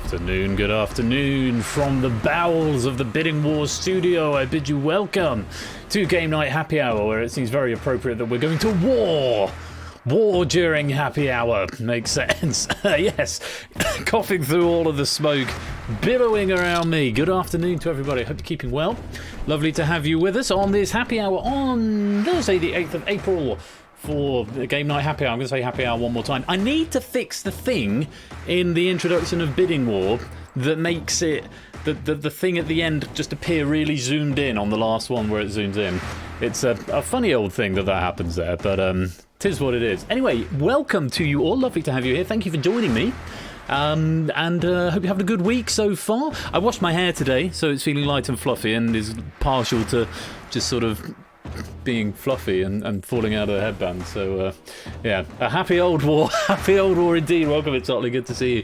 Good afternoon from the bowels of the Bidding Wars studio. I bid you welcome to Game Night Happy Hour, where it seems very appropriate that we're going to war. War during happy hour makes sense. Yes, coughing through all of the smoke billowing around me. Good afternoon to everybody. Hope you're keeping well. Lovely to have you with us on this happy hour on Thursday, the 8th of April. For the Game Night Happy Hour. I'm going to say happy hour one more time. I need to fix the thing in the introduction of Bidding War that makes it the thing at the end just appear really zoomed in on the last one where it zooms in. It's a funny old thing that happens there, but tis what it is. Anyway, welcome to you all. Lovely to have you here. Thank you for joining me. And hope you're having a good week so far. I washed my hair today, so it's feeling light and fluffy and is partial to just sort of being fluffy and falling out of the headband. So yeah, a happy old war. Happy old war indeed. Welcome, it's totally good to see you.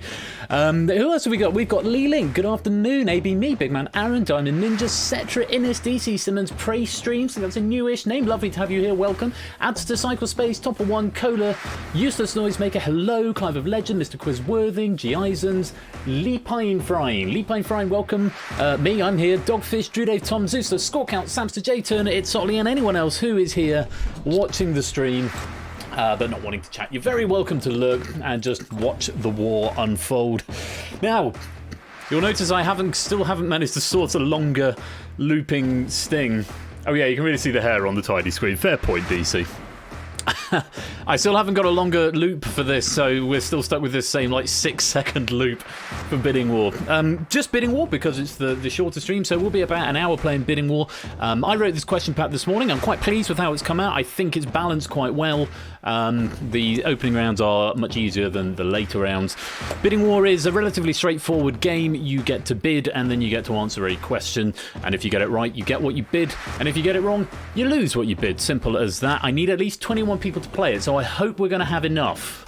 Who else have we got? We've got Lee Link, good afternoon. AB Me, Big Man Aaron, Diamond Ninja, Cetra, Innes, DC Simmons, Prey Streams, that's a newish name. Lovely to have you here, welcome. Adds to Cycle Space, Topper One, Cola, Useless Noisemaker, hello, Clive of Legend, Mr. Quizworthing, G. Eisens, Lee Pine Frine, welcome. Me, I'm here, Dogfish, Drew Dave, Tom Zeus, the Score Count, Samster J Turner, It's Sotley, and anyone else who is here watching the stream but not wanting to chat. You're very welcome to lurk and just watch the war unfold. Now, you'll notice I still haven't managed to sort a longer looping sting. Oh yeah, you can really see the hair on the tiny screen. Fair point, DC. I still haven't got a longer loop for this, so we're still stuck with this same like 6-second loop for Bidding War. Just Bidding War because it's the shorter stream, so we'll be about an hour playing Bidding War. I wrote this question pack this morning. I'm quite pleased with how it's come out. I think it's balanced quite well. The opening rounds are much easier than the later rounds. Bidding War is a relatively straightforward game. You get to bid and then you get to answer a question, and if you get it right, you get what you bid, and if you get it wrong, you lose what you bid. Simple as that. I need at least 21 people to play it, so I hope we're going to have enough.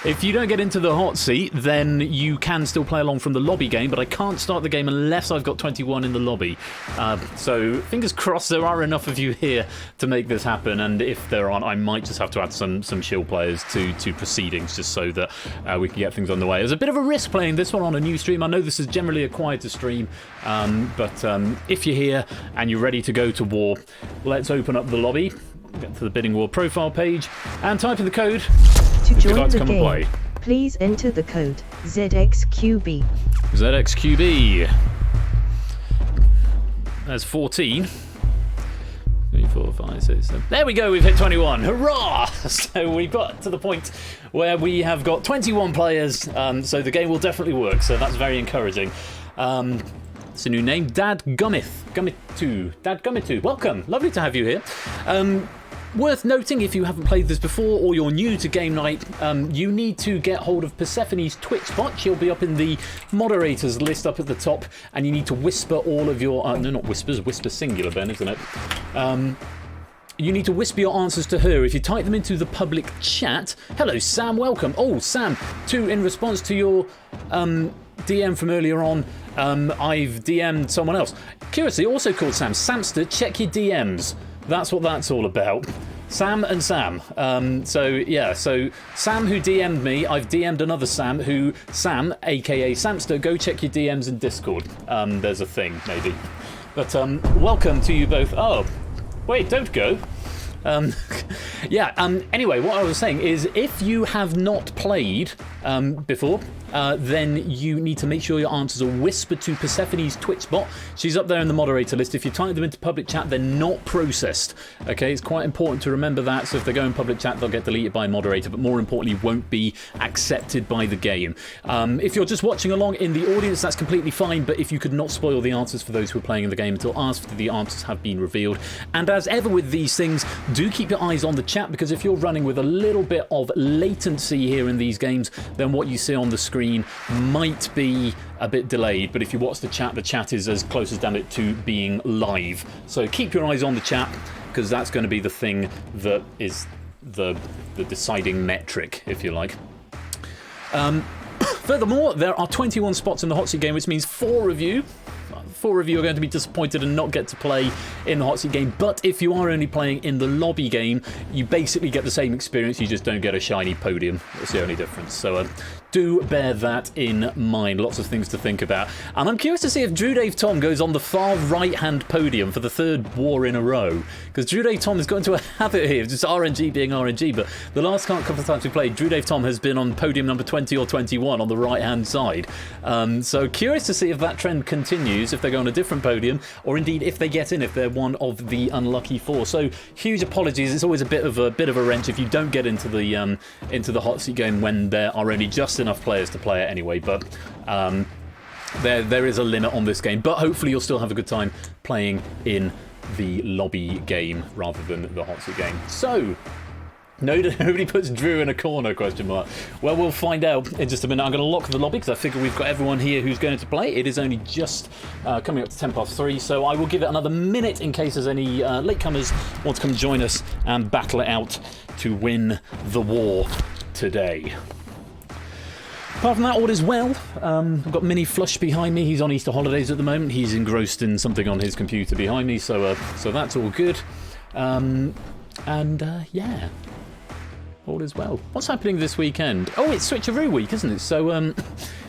If you don't get into the hot seat, then you can still play along from the lobby game, but I can't start the game unless I've got 21 in the lobby. So fingers crossed there are enough of you here to make this happen, and if there aren't, I might just have to add some shield players to proceedings just so that we can get things on the way. There's a bit of a risk playing this one on a new stream. I know this is generally a quieter stream, but if you're here and you're ready to go to war, let's open up the lobby. Get to the Bidding War profile page and type in the code to join like to the come game. And play. Please enter the code ZXQB. ZXQB. There's 14. 3, 4, 5, 6, 7. There we go, we've hit 21. Hurrah! So we've got to the point where we have got 21 players, so the game will definitely work, so that's very encouraging. It's a new name, Dad Gummitu. Welcome, lovely to have you here. Worth noting, if you haven't played this before or you're new to Game Night, you need to get hold of Persephone's Twitch bot. She'll be up in the moderators list up at the top, and you need to whisper all of your... no, not whispers, whisper singular, Ben, isn't it? You need to whisper your answers to her. If you type them into the public chat... Hello, Sam, welcome. Oh, Sam, in response to your DM from earlier on, I've DM'd someone else. Curiously, also called Sam. Samster, check your DMs. That's what that's all about. Sam and Sam. So Sam who DM'd me, I've DM'd another Sam aka Samster, go check your DMs in Discord. There's a thing, maybe. But welcome to you both. Oh, wait, don't go. Anyway, what I was saying is if you have not played before, then you need to make sure your answers are whispered to Persephone's Twitch bot. She's up there in the moderator list. If you type them into public chat, they're not processed. Okay, it's quite important to remember that. So if they go in public chat, they'll get deleted by a moderator, but more importantly, won't be accepted by the game. If you're just watching along in the audience, that's completely fine, but if you could not spoil the answers for those who are playing in the game until after the answers have been revealed. And as ever with these things, do keep your eyes on the chat, because if you're running with a little bit of latency here in these games, then what you see on the screen might be a bit delayed, but if you watch the chat is as close as damn it to being live. So keep your eyes on the chat, because that's going to be the thing that is the deciding metric, if you like. Furthermore, there are 21 spots in the hot seat game, which means 4 of you are going to be disappointed and not get to play in the hot seat game. But if you are only playing in the lobby game, you basically get the same experience, you just don't get a shiny podium. That's the only difference. So do bear that in mind. Lots of things to think about. And I'm curious to see if Drew Dave Tom goes on the far right-hand podium for the third war in a row. Because Drew Dave Tom has got into a habit here of just RNG being RNG. But the last couple of times we played, Drew Dave Tom has been on podium number 20 or 21 on the right-hand side. So curious to see if that trend continues, if they go on a different podium, or indeed if they get in, if they're one of the unlucky four. So huge apologies. It's always a bit of a wrench if you don't get into the hot seat game when there are only just enough players to play it anyway. But there is a limit on this game. But hopefully you'll still have a good time playing in the lobby game rather than the hot seat game. So. No, nobody puts Drew in a corner, question mark. Well, we'll find out in just a minute. I'm going to lock the lobby because I figure we've got everyone here who's going to play. It is only just coming up to 3:10, so I will give it another minute in case there's any latecomers want to come join us and battle it out to win the war today. Apart from that, all is well. I've got Mini Flush behind me. He's on Easter holidays at the moment. He's engrossed in something on his computer behind me, so that's all good. Yeah. All is well. What's happening this weekend? Oh, it's Switcheroo week, isn't it? So,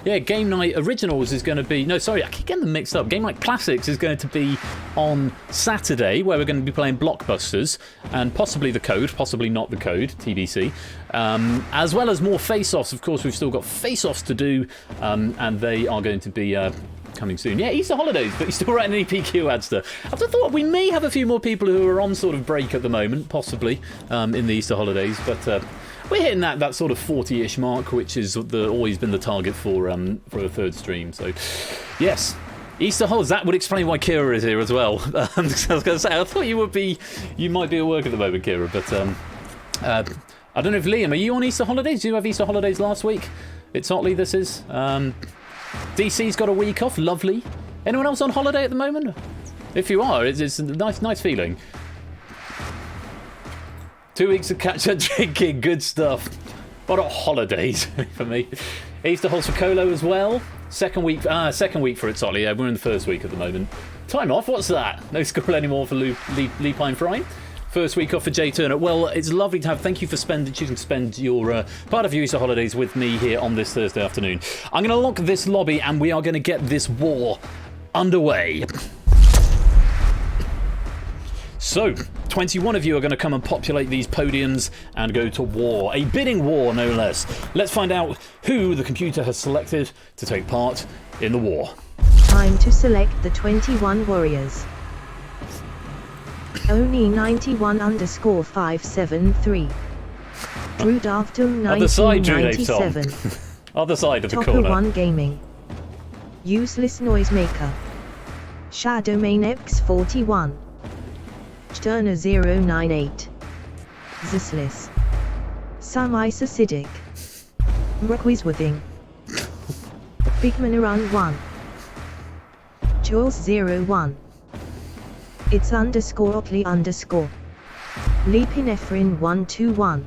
yeah, Game Night Originals is going to be... No, sorry, I keep getting them mixed up. Game Night Classics is going to be on Saturday, where we're going to be playing Blockbusters, and possibly the Code, possibly not the Code, TBC. As well as more face-offs. Of course, we've still got face-offs to do, and they are going to be... coming soon. Yeah, Easter holidays, but you're still writing any PQ ads stuff. I've thought we may have a few more people who are on sort of break at the moment, possibly, in the Easter holidays, but we're hitting that sort of 40-ish mark, which is always been the target for a third stream. So, yes, Easter holidays. That would explain why Kira is here as well. I was going to say, I thought you might be at work at the moment, Kira, but I don't know if Liam, are you on Easter holidays? Did you have Easter holidays last week? It's Otley, this is. DC's got a week off, lovely. Anyone else on holiday at the moment? If you are, it's a nice feeling. 2 weeks of catch-up drinking, good stuff. What are holidays for me? Easter hols for Colo as well. Second week for it's Otley. Yeah, we're in the first week at the moment. Time off, what's that? No school anymore for Lee Pine Fry. First week off for Jay Turner. Well, it's lovely to have. Thank you for choosing to spend your part of your Easter holidays with me here on this Thursday afternoon. I'm going to lock this lobby and we are going to get this war underway. So, 21 of you are going to come and populate these podiums and go to war. A bidding war, no less. Let's find out who the computer has selected to take part in the war. Time to select the 21 warriors. Oni 91_573. Drew Daftum 1997. Other side of the Topper corner. 1 Gaming. Useless Noisemaker. Shadowmain X41. Turner 098. Zislis. Samis Acidic. Mraquizwithing. Bigmanaran 1. Jules 01. It's _Otley_. Leapinephrine 121.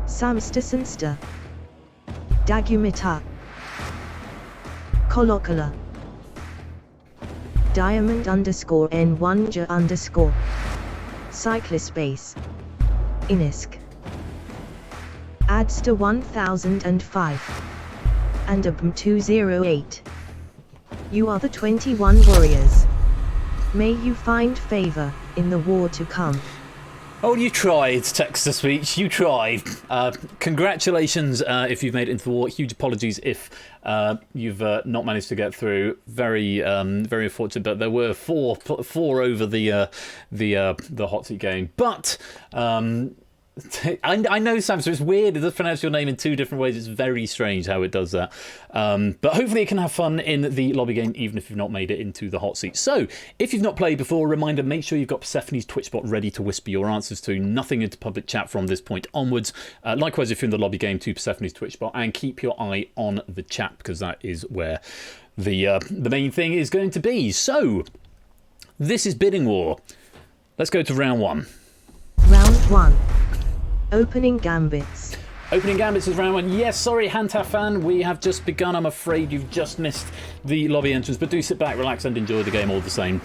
Samstasinsta. Dagumita. Colocula. Diamond _N1J_. Cyclospace. Inisk. Adster 1005. And Abm 208. You are the 21 warriors. May you find favour in the war to come. Oh, you tried, text-to-speech. You tried. Congratulations if you've made it into the war. Huge apologies if you've not managed to get through. Very unfortunate, but there were four over the hot seat game. But I know, Sam, so it's weird. It does pronounce your name in two different ways. It's very strange how it does that. But hopefully you can have fun in the lobby game, even if you've not made it into the hot seat. So, if you've not played before, reminder, make sure you've got Persephone's Twitch bot ready to whisper your answers to. Nothing into public chat from this point onwards. Likewise, if you're in the lobby game, to Persephone's Twitch bot. And keep your eye on the chat, because that is where the main thing is going to be. So, this is Bidding War. Let's go to round one. Round 1. Opening Gambits. Opening Gambits is round one. Yes, sorry, Hantafan, we have just begun. I'm afraid you've just missed the lobby entrance, but do sit back, relax, and enjoy the game all the same.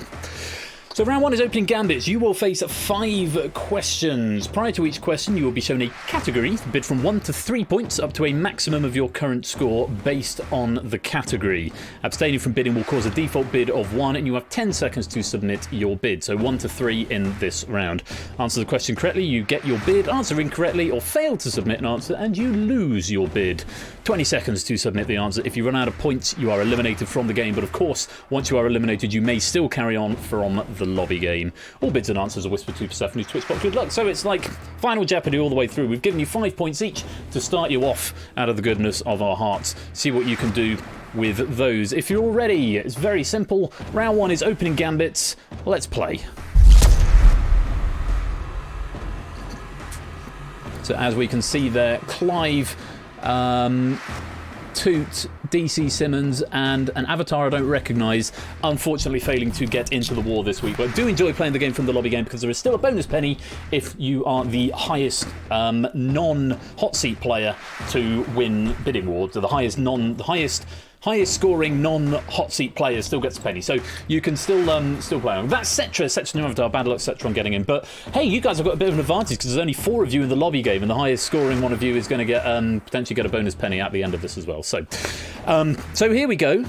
So round 1 is opening gambits. You will face 5 questions. Prior to each question, you will be shown a category, bid from 1 to 3 points, up to a maximum of your current score based on the category. Abstaining from bidding will cause a default bid of 1, and you have 10 seconds to submit your bid. So 1 to 3 in this round. Answer the question correctly, you get your bid. Answer incorrectly or fail to submit an answer, and you lose your bid. 20 seconds to submit the answer. If you run out of points, you are eliminated from the game, but of course, once you are eliminated, you may still carry on from the lobby game. All bids and answers are whispered to Persephone's Twitch bot. Good luck. So it's like Final Jeopardy all the way through. We've given you 5 points each to start you off out of the goodness of our hearts. See what you can do with those. If you're all ready, it's very simple. Round 1 is opening gambits. Let's play. So as we can see there, Clive, Toot, DC Simmons, and an avatar I don't recognise, unfortunately failing to get into the war this week. But I do enjoy playing the game from the lobby game because there is still a bonus penny if you are the highest non-hot seat player to win bidding war. So the highest scoring non-hot seat player still gets a penny, so you can still play on. That's Cetra's new avatar. Bad luck, Cetra, on getting in. But hey, you guys have got a bit of an advantage because there's only 4 of you in the lobby game, and the highest scoring one of you is going to get potentially get a bonus penny at the end of this as well. So, so here we go.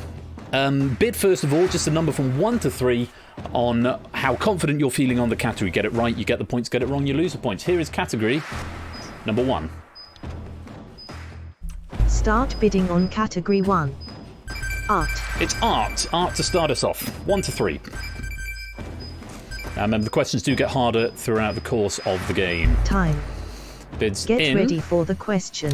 Bid first of all, just a number from 1 to 3 on how confident you're feeling on the category. Get it right, you get the points. Get it wrong, you lose the points. Here is category number 1. Start bidding on category 1. Art. It's art. Art to start us off. 1 to 3. Now remember, the questions do get harder throughout the course of the game. Time. Bids Get in. ready for the question.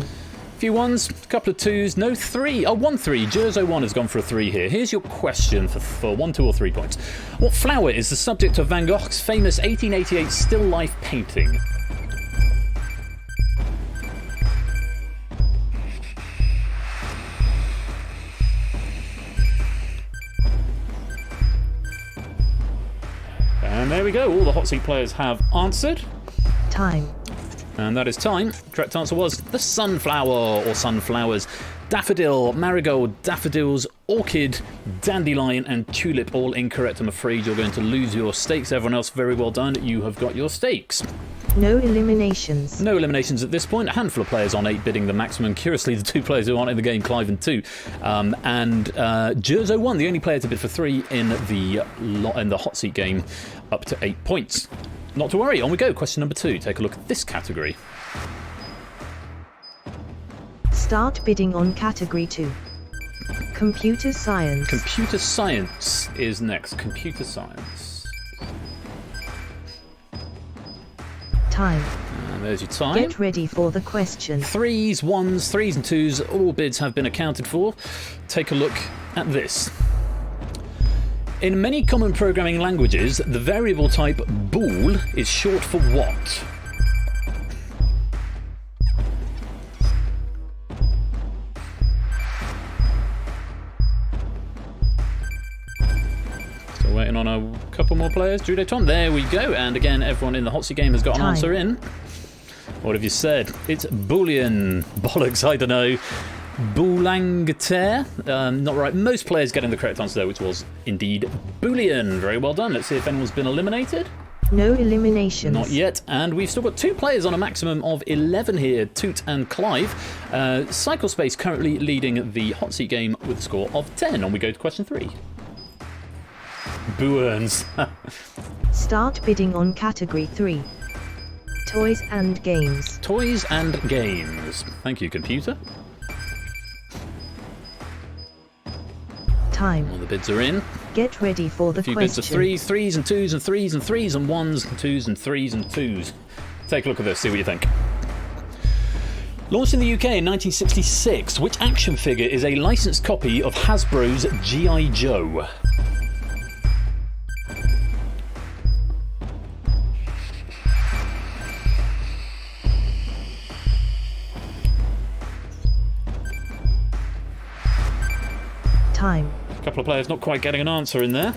Few 1s, a couple of 2s, no 3. Oh, 1 3. Jerzo1 has gone for a 3 here. Here's your question for 1, 2 or 3 points. What flower is the subject of Van Gogh's famous 1888 still life painting? And there we go, all the hot seat players have answered. Time. And that is time. Correct answer was the sunflower, or sunflowers. Daffodil, marigold, daffodils, orchid, dandelion, and tulip. All incorrect. I'm afraid you're going to lose your stakes. Everyone else, very well done. You have got your stakes. No eliminations. No eliminations at this point. A handful of players on 8 bidding the maximum. Curiously, the 2 players who aren't in the game, Clive and 2. And Jerzo1, the only player to bid for 3 in the hot seat game, up to 8 points. Not to worry, on we go. Question number 2. Take a look at this category. Start bidding on category 2. Computer science. Computer science is next. Computer science. Time. And there's your time. Get ready for the question. 3s, 1s, 3s and 2s, all bids have been accounted for. Take a look at this. In many common programming languages, the variable type bool is short for what? Still waiting on a couple more players. Judeton, there we go. And again, everyone in the hot seat game has got an answer in. What have you said? It's Boolean. Bollocks, I don't know. Boulangter. Not right. Most players getting the correct answer there, which was indeed Boolean. Very well done. Let's see if anyone's been eliminated. No eliminations. Not yet. And we've still got 2 players on a maximum of 11 here, Toot and Clive. Cyclespace currently leading the hot seat game with a score of 10. On we go to question 3. Boo-earns. Start bidding on category 3. Toys and games. Toys and games. Thank you, computer. Time. All the bids are in. Get ready for the a few question. bids of 3s, 3s and 2s and 3s and 3s and 1s and 2s and 3s and 2s. Take a look at this, see what you think. Launched in the UK in 1966, which action figure is a licensed copy of Hasbro's G.I. Joe? Time. A couple of players not quite getting an answer in there.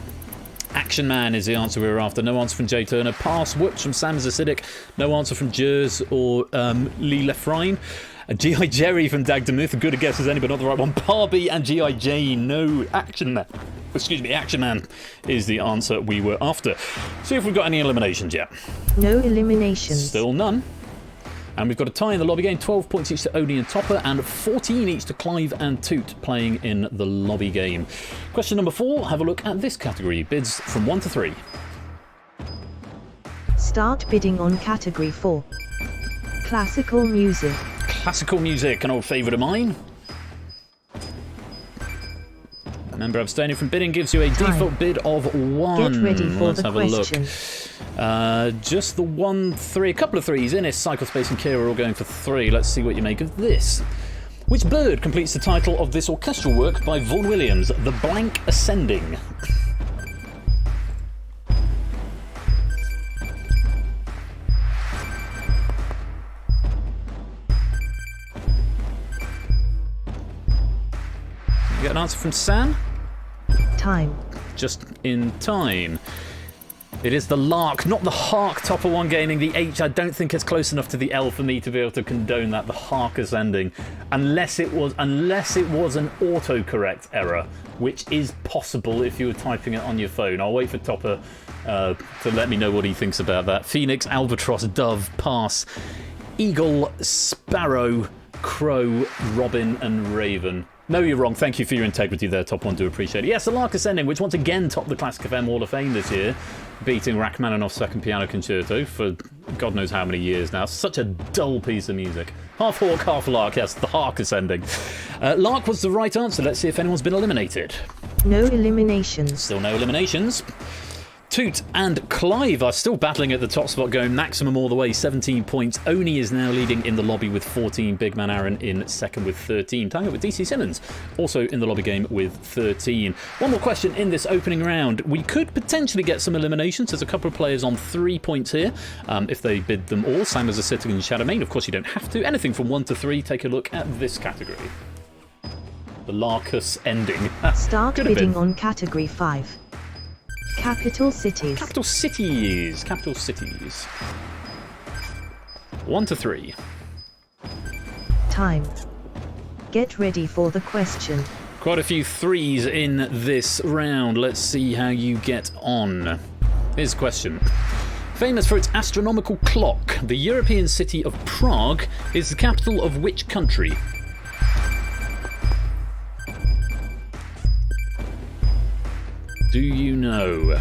Action Man is the answer we were after. No answer from Jay Turner. Pass. Whoops from Sam is acidic. No answer from Jers or Lee Lefrine. G.I. Jerry from Dagdamuth, good a guess as any, but not the right one. Barbie and G.I. Jane, no, Action Man. Excuse me, Action Man is the answer we were after. See if we've got any eliminations yet. No eliminations. Still none. And we've got a tie in the lobby game, 12 points each to Oni and Topper, and 14 each to Clive and Toot playing in the lobby game. Question number 4, have a look at this category. Bids from 1 to 3. Start bidding on category 4. Classical music. Classical music, an old favourite of mine. Remember, abstaining from bidding gives you a default bid of 1. Get ready for Let's the have question. a look. Just the 1, 3, a couple of 3s. Innes, Cyclespace and Kira are all going for 3. Let's see what you make of this. Which bird completes the title of this orchestral work by Vaughan Williams, The Blank Ascending? You get an answer from San? Time. Just in time. It is the Lark, not the Hark. Topper 1 gaining the H. I don't think it's close enough to the L for me to be able to condone that. The Hark ascending, unless it was an autocorrect error, which is possible if you were typing it on your phone. I'll wait for Topper to let me know what he thinks about that. Phoenix, Albatross, Dove, Pass, Eagle, Sparrow, Crow, Robin, and Raven. No, you're wrong. Thank you for your integrity there, Top 1. Do appreciate it. Yes, the Lark Ascending, which once again topped the Classic FM Hall of Fame this year, beating Rachmaninoff's Second Piano Concerto for God knows how many years now. Such a dull piece of music. Half Hawk, half Lark. Yes, the Hark Ascending. Lark was the right answer. Let's see if anyone's been eliminated. No eliminations. Still no eliminations. Toot and Clive are still battling at the top spot, going maximum all the way, 17 points. Oni is now leading in the lobby with 14. Big Man Aaron in second with 13. Tying up with DC Simmons, also in the lobby game with 13. One more question in this opening round. We could potentially get some eliminations. There's a couple of players on 3 points here. If they bid them all, same as a sitting in Shadowmane. Of course, you don't have to. Anything from 1 to 3, take a look at this category. The Larkus ending. Start bidding on category 5. Capital cities. Capital cities. Capital cities. 1 to 3. Time. Get ready for the question. Quite a few 3s in this round. Let's see how you get on. Here's a question. Famous for its astronomical clock, the European city of Prague is the capital of which country? Do you know?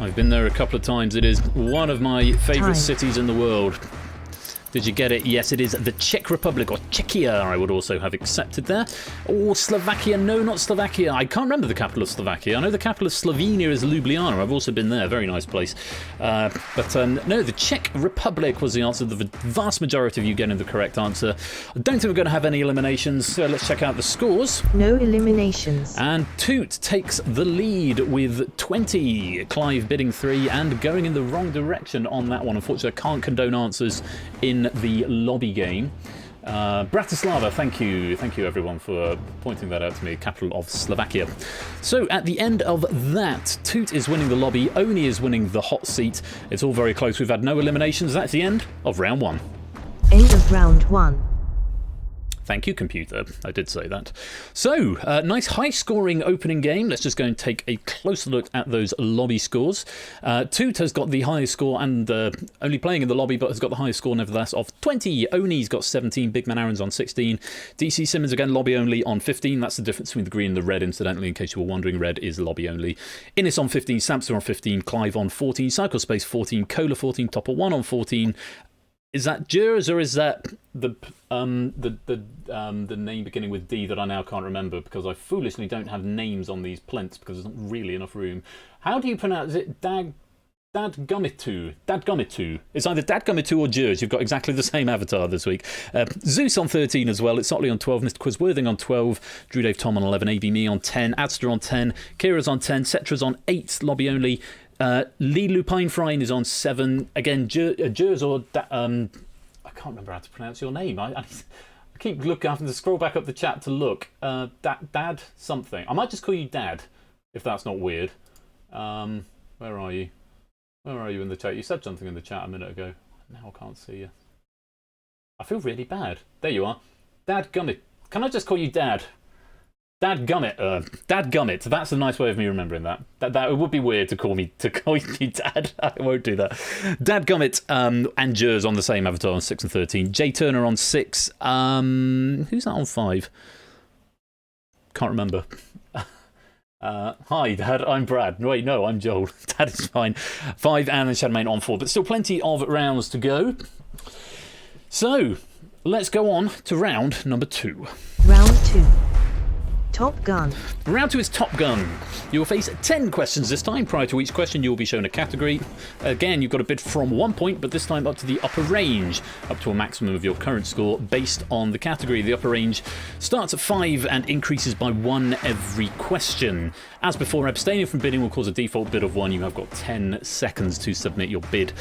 I've been there a couple of times. It is one of my favourite cities in the world. Did you get it? Yes, it is the Czech Republic, or Czechia, I would also have accepted there. Or Slovakia. No, not Slovakia. I can't remember the capital of Slovakia. I know the capital of Slovenia is Ljubljana. I've also been there. Very nice place. No, the Czech Republic was the answer. The vast majority of you getting the correct answer. I don't think we're going to have any eliminations, so let's check out the scores. No eliminations. And Toot takes the lead with 20. Clive bidding 3 and going in the wrong direction on that one. Unfortunately, I can't condone answers in the lobby game. Bratislava, thank you everyone for pointing that out to me, capital of Slovakia. So at the end of that, Toot is winning the lobby, Oni is winning the hot seat. It's all very close. We've had no eliminations. That's the end of round 1. End of round 1. Thank you, computer. I did say that. So, nice high-scoring opening game. Let's just go and take a closer look at those lobby scores. Toot has got the highest score and only playing in the lobby, but has got the highest score nevertheless of 20. Oni's got 17. Big Man Aaron's on 16. DC Simmons, again, lobby only on 15. That's the difference between the green and the red, incidentally, in case you were wondering. Red is lobby only. Innes on 15. Samster on 15. Clive on 14. Cyclespace 14. Cola 14. Topper 1 on 14. Is that Jers or is that the name beginning with D that I now can't remember because I foolishly don't have names on these plinths because there's not really enough room. How do you pronounce it? Dadgumitu. Dadgumitu. It's either Dadgumitu or Jers. You've got exactly the same avatar this week. Zeus on 13 as well. It's Otley on 12. Mr. Quizworthing on 12. Drew Dave Tom on 11. AB Me on 10. Adster on 10. Kira's on 10. Cetra's on 8. Lobby only. Lee Lupine Frine is on 7. Again, Jers or I can't remember how to pronounce your name. I keep looking, having to scroll back up the chat to look. Dad something. I might just call you Dad, if that's not weird. Where are you? Where are you in the chat? You said something in the chat a minute ago. Now I can't see you. I feel really bad. There you are. Dad Gummit. Can I just call you Dad? Dad Gummit. Dad Gummit. That's a nice way of me remembering that. That it would be weird to call you Dad. I won't do that. Dad Gummit and Jers on the same avatar on 6 and 13. Jay Turner on 6. Who's that on 5? Can't remember. Hi, Dad. I'm Brad. Wait, no, I'm Joel. Dad is fine. 5 and then Shadowmane on 4, but still plenty of rounds to go. So, let's go on to round number 2. Round 2. Top Gun. Round 2 is Top Gun. You will face 10 questions this time. Prior to each question, you will be shown a category. Again, you've got a bid from 1 point, but this time up to the upper range, up to a maximum of your current score based on the category. The upper range starts at 5 and increases by 1 every question. As before, abstaining from bidding will cause a default bid of 1. You have got 10 seconds to submit your bid.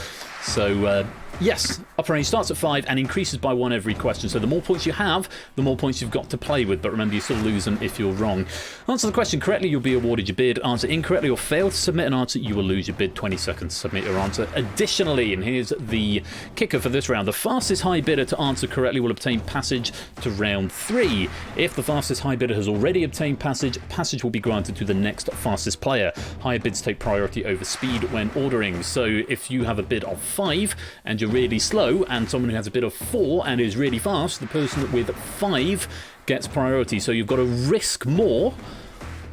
So, yes, upper range starts at 5 and increases by 1 every question. So the more points you have, the more points you've got to play with. But remember, you still lose them if you're wrong. Answer the question correctly, you'll be awarded your bid. Answer incorrectly or fail to submit an answer, you will lose your bid. 20 seconds to submit your answer. Additionally, and here's the kicker for this round, the fastest high bidder to answer correctly will obtain passage to round 3. If the fastest high bidder has already obtained passage, passage will be granted to the next fastest player. Higher bids take priority over speed when ordering. So if you have a bid of 5 and you're really slow, and someone who has a bid of 4 and is really fast, the person with 5 gets priority. So you've got to risk more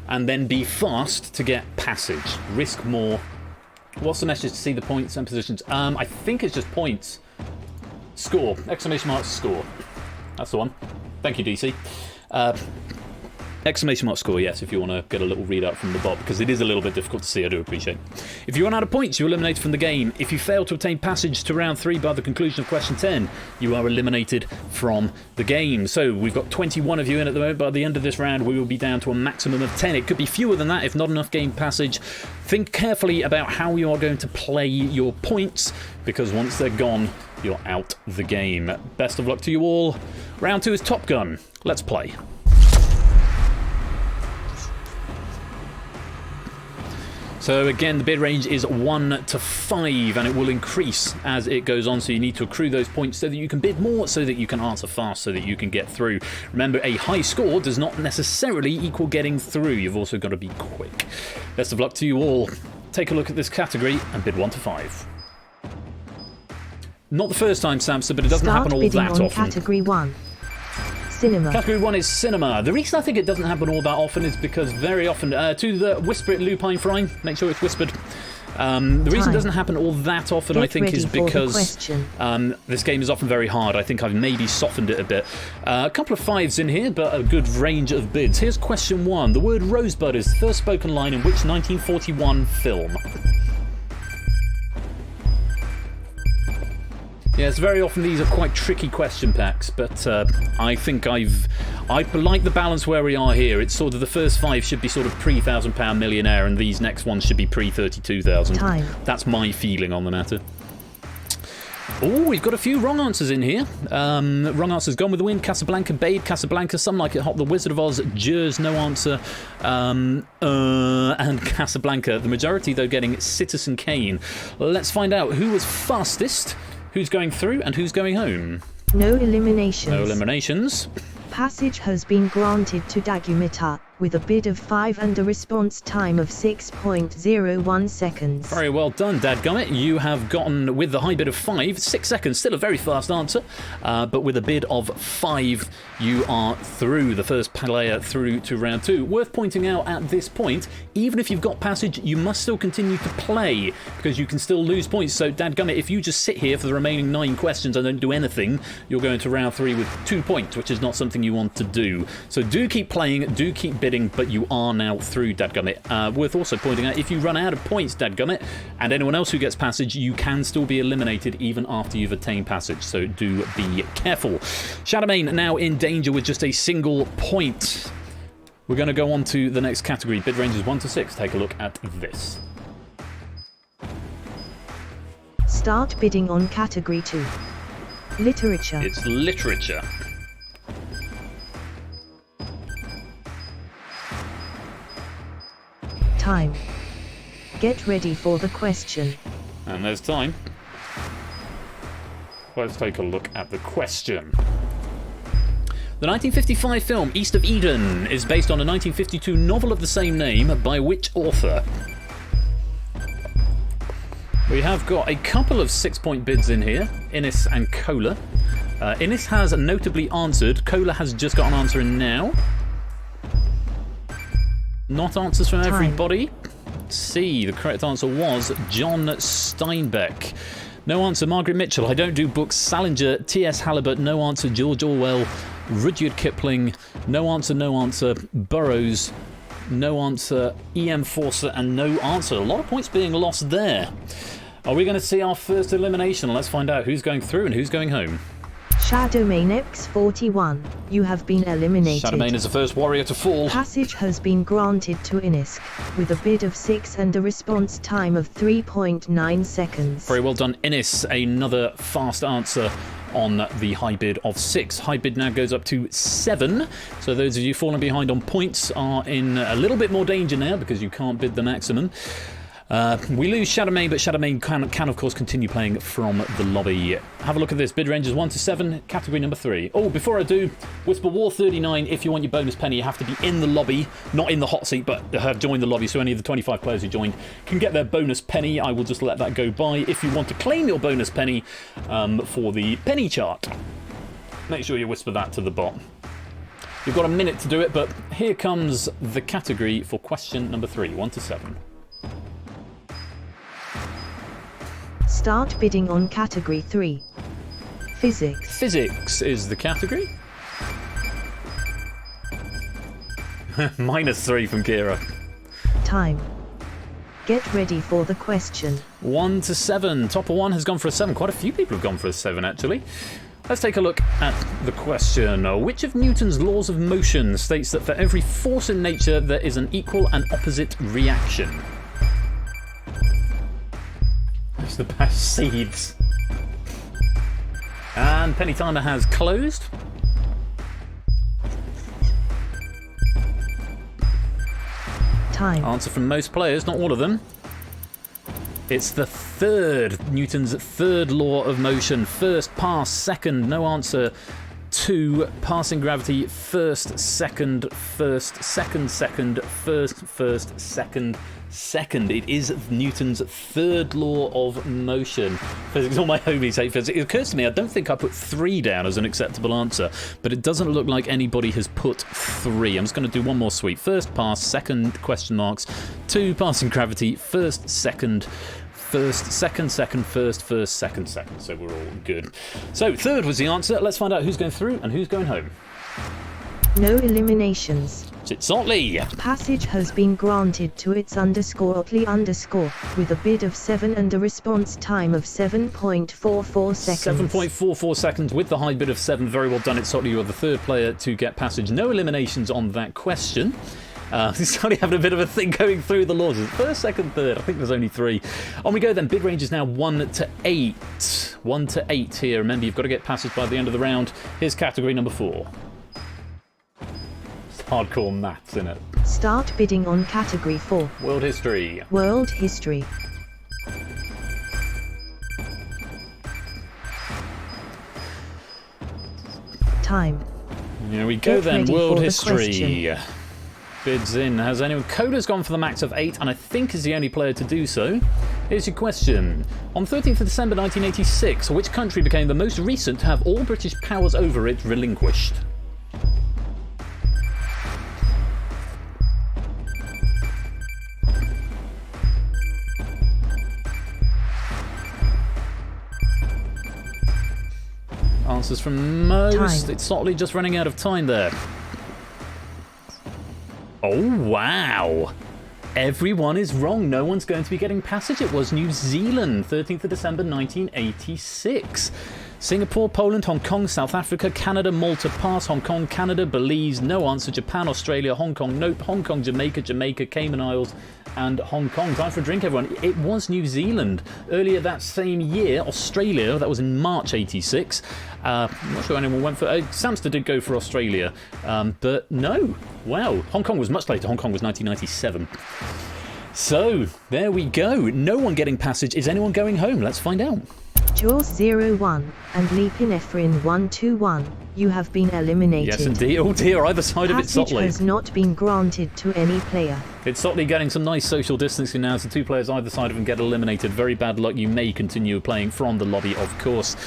and then be fast to get passage. Risk more. What's the message to see the points and positions? I think it's just points. Score. Exclamation mark score. That's the one. Thank you, DC. Exclamation mark score, yes, if you want to get a little readout from the bot, because it is a little bit difficult to see, I do appreciate. If you run out of points, you're eliminated from the game. If you fail to obtain passage to round 3 by the conclusion of question 10, you are eliminated from the game. So we've got 21 of you in at the moment. By the end of this round, we will be down to a maximum of 10. It could be fewer than that if not enough game passage. Think carefully about how you are going to play your points, because once they're gone, you're out the game. Best of luck to you all. Round 2 is Top Gun. Let's play. So again, the bid range is 1 to 5, and it will increase as it goes on. So you need to accrue those points so that you can bid more, so that you can answer fast, so that you can get through. Remember, a high score does not necessarily equal getting through. You've also got to be quick. Best of luck to you all. Take a look at this category and bid 1 to 5. Not the first time, Samson, but it doesn't happen all that often. Category 1. Cinema. Category 1 is cinema. The reason I think it doesn't happen all that often is because very often, to the whisper it lupine frine, make sure it's whispered. The reason it doesn't happen all that often, I think, is because this game is often very hard. I think I've maybe softened it a bit. A couple of 5s in here, but a good range of bids. Here's question 1. The word rosebud is the first spoken line in which 1941 film? Yes, very often these are quite tricky question packs, but I think I like the balance where we are here. It's sort of the first 5 should be sort of pre-1,000-pound millionaire, and these next ones should be pre-32,000. That's my feeling on the matter. Oh, we've got a few wrong answers in here. Wrong answers Gone with the Wind, Casablanca, Bade, Casablanca, Some Like It Hot, The Wizard of Oz, Jers, no answer, and Casablanca. The majority, though, getting Citizen Kane. Let's find out who was fastest, who's going through, and who's going home. No eliminations. No eliminations. Passage has been granted to Dagumita, with a bid of 5 and a response time of 6.01 seconds. Very well done, Dadgummit. You have gotten, with the high bid of 5, 6 seconds. Still a very fast answer, but with a bid of 5, you are through. The first player through to round 2. Worth pointing out at this point, even if you've got passage, you must still continue to play, because you can still lose points. So, Dadgummit, if you just sit here for the remaining 9 questions and don't do anything, you're going to round 3 with 2 points, which is not something you want to do. So do keep playing, do keep bidding, but you are now through, Dadgummit. Worth also pointing out, if you run out of points, Dadgummit, and anyone else who gets passage, you can still be eliminated even after you've attained passage, so do be careful. Shadowmane now in danger with just a single point. We're going to go on to the next category. Bid range is 1 to 6. Take a look at this. Start bidding on category 2. Literature. It's literature. Time. Get ready for the question. And there's time. Let's take a look at the question. The 1955 film East of Eden is based on a 1952 novel of the same name by which author? We have got a couple of 6-point bids in here, Innes and Kohler. Innes has notably answered. Kohler has just got an answer in now. Not answers from everybody. C, the correct answer was John Steinbeck. No answer, Margaret Mitchell. I don't do books. Salinger, T.S. Halibut. No answer, George Orwell. Rudyard Kipling. No answer, Burroughs. No answer, E.M. Forster. And no answer. A lot of points being lost there. Are we going to see our first elimination? Let's find out who's going through and who's going home. Shadowmane X41, you have been eliminated. Shadowmane is the first warrior to fall. Passage has been granted to Inisk, with a bid of 6 and a response time of 3.9 seconds. Very well done, Innes. Another fast answer on the high bid of 6. High bid now goes up to 7. So those of you falling behind on points are in a little bit more danger now because you can't bid the maximum. We lose Shadowmane, but Shadowmane can of course continue playing from the lobby. Have a look at this. Bid range is 1 to 7, category number 3. Oh, before I do, Whisper War 39, if you want your bonus penny, you have to be in the lobby, not in the hot seat, but have joined the lobby, so any of the 25 players who joined can get their bonus penny. I will just let that go by. If you want to claim your bonus penny for the penny chart, make sure you whisper that to the bot. You've got a minute to do it, but here comes the category for question number 3, 1 to 7. Start bidding on category 3. Physics. Physics is the category. -3 from Kira. Time. Get ready for the question. 1 to 7. Topper 1 has gone for a 7. Quite a few people have gone for a 7, actually. Let's take a look at the question. Which of Newton's laws of motion states that for every force in nature there is an equal and opposite reaction? It's the best seeds. And penny timer has closed. Time. Answer from most players, not all of them. It's the third, Newton's third law of motion. First, pass, second, no answer. 2, passing gravity, first, second, second, first, second, second. It is Newton's third law of motion. Physics, all my homies hate physics. It occurs to me, I don't think I put 3 down as an acceptable answer, but it doesn't look like anybody has put 3. I'm just going to do one more sweep. First, pass, second, question marks. 2, passing gravity, first, second, second, first, second. So we're all good. So third was the answer. Let's find out who's going through and who's going home. No eliminations. It's Otley. Passage has been granted to its _Otley_ with a bid of 7 and a response time of 7.44 seconds. 7.44 seconds with the high bid of 7. Very well done. It's Otley. You're the third player to get passage. No eliminations on that question. He's only having a bit of a thing going through the laws. First, second, third. I think there's only 3. On we go then. Bid range is now 1 to 8. 1 to 8 here. Remember, you've got to get passage by the end of the round. Here's category number 4. It's hardcore maths, isn't it? Start bidding on category 4. World history. World history. Time. Here we go Get then. ready World for the history. question. Bids in. Has anyone? Coda's gone for the max of 8, and I think is the only player to do so. Here's your question. On 13th of December 1986, which country became the most recent to have all British powers over it relinquished? Answers from most. Time. It's Sotley just running out of time there. Oh, wow. Everyone is wrong. No one's going to be getting passage. It was New Zealand, 13th of December 1986. Singapore, Poland, Hong Kong, South Africa, Canada, Malta, pass. Hong Kong, Canada, Belize, no answer. Japan, Australia, Hong Kong, nope. Hong Kong, Jamaica, Cayman Islands, and Hong Kong. Time for a drink, everyone. It was New Zealand. Earlier that same year, Australia, that was in March 86. I'm not sure anyone went for... Samster did go for Australia, but no. Wow. Hong Kong was much later. Hong Kong was 1997. So, there we go. No one getting passage. Is anyone going home? Let's find out. Jaws 01 and Leapin Ephrin 121, you have been eliminated. Yes, indeed. Oh dear, either side of it, Passage Sotley. has not been granted to any player. It's Sotley getting some nice social distancing now, so 2 players either side of him get eliminated. Very bad luck. You may continue playing from the lobby, of course.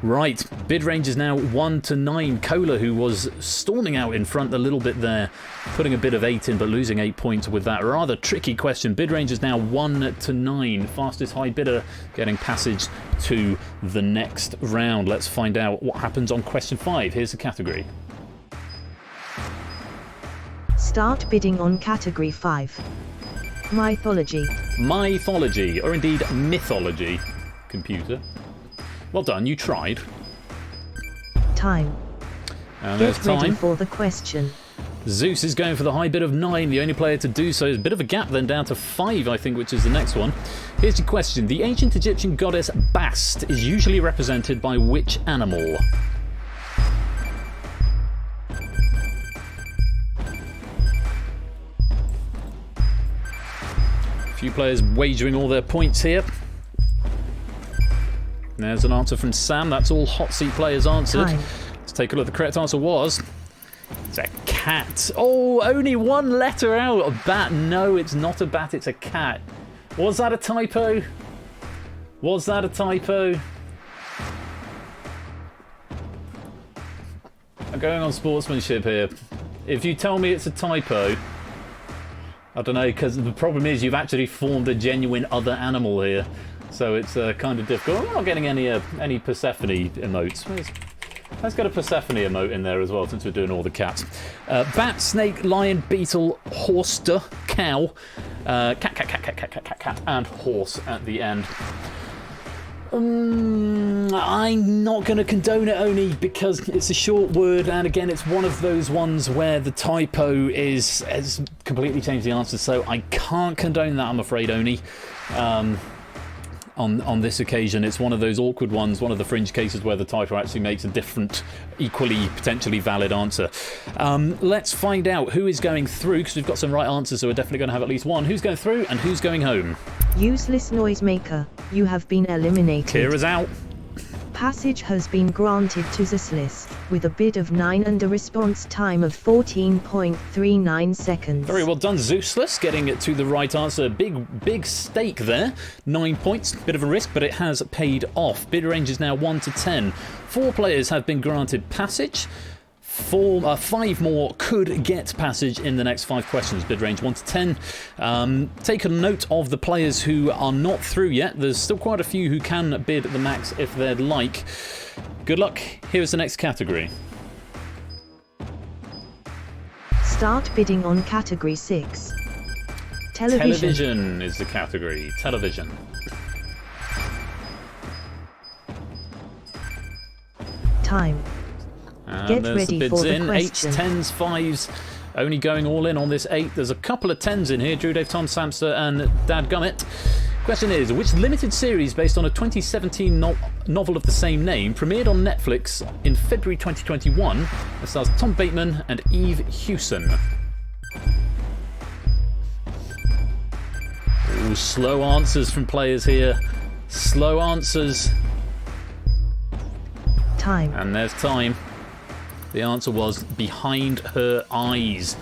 Right, bid range is now 1-9. Kohler, who was storming out in front a little bit there, putting a bit of 8 in, but losing 8 points with that rather tricky question. Bid range is now 1-9. Fastest high bidder getting passage to the next round. Let's find out what happens on question 5. Here's the category. Start bidding on category 5. Mythology. Mythology, or indeed mythology. Computer. Well done, you tried. Time. And there's Get ready time. for the question. Zeus is going for the high bid of 9, the only player to do so. Is a bit of a gap then down to 5, I think, which is the next one. Here's your question. The ancient Egyptian goddess Bast is usually represented by which animal? A few players wagering all their points here. There's an answer from Sam. That's all hot seat players answered. Time. Let's take a look. The correct answer was... It's a cat. Oh, only one letter out. A bat. No, it's not a bat. It's a cat. Was that a typo? Was that a typo? I'm going on sportsmanship here. If you tell me it's a typo... I don't know, because the problem is you've actually formed a genuine other animal here. So it's kind of difficult. I'm not getting any Persephone emotes. Let's get a Persephone emote in there as well, since we're doing all the cats. Bat, snake, lion, beetle, horse, cow, cat, and horse at the end. I'm not going to condone it, only because it's a short word, and again, it's one of those ones where the typo has completely changed the answer, so I can't condone that, I'm afraid, Oni. On this occasion, it's one of those awkward ones, one of the fringe cases where the typo actually makes a different, equally potentially valid answer. Let's find out who is going through, because we've got some right answers, so we're definitely going to have at least one. Who's going through and who's going home? Useless noisemaker, you have been eliminated. Kira's out. Passage has been granted to Zeuslis, with a bid of 9 and a response time of 14.39 seconds. Very well done, Zeuslis, getting it to the right answer. Big stake there. 9 points, bit of a risk, but it has paid off. Bid range is now 1-10. 4 players have been granted passage. 5 more could get passage in the next 5 questions. Bid range 1-10. Take a note of the players who are not through yet. There's still quite a few who can bid the max if they'd like. Good luck. Here's the next category. Start bidding on category 6. Television. Television is the category. Television. Time. And Get there's ready the bids for the in. 8s, question. 10s, 5s. Only going all in on this 8. There's a couple of 10s in here. Drew, Dave, Tom, Samster, and Dad Gummit. Question is, which limited series based on a 2017 novel of the same name premiered on Netflix in February 2021 that stars Tom Bateman and Eve Hewson? Ooh, slow answers from players here. Slow answers. Time. And there's time. The answer was Behind Her Eyes.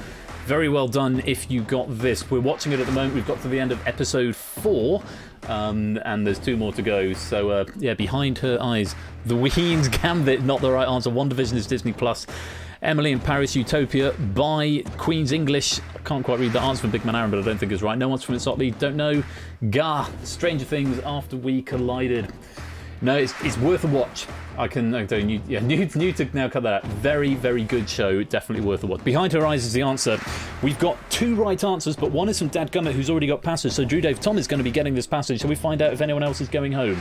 Very well done if you got this. We're watching it at the moment. We've got to the end of episode 4, and there's 2 more to go. So, yeah, Behind Her Eyes. The Ween's Gambit, not the right answer. One Division is Disney+. Emily in Paris, Utopia, by Queen's English. I can't quite read the answer from Big Man Aaron, but I don't think it's right. No one's from Sotley. Don't know. Gah, Stranger Things, After We Collided. No, it's worth a watch. I tell you, new to now cut that out. Very, very good show. Definitely worth a watch. Behind Her Eyes is the answer. We've got 2 right answers, but one is from Dad Gummit, who's already got passage. So Drew Dave Tom is going to be getting this passage. Shall we find out if anyone else is going home?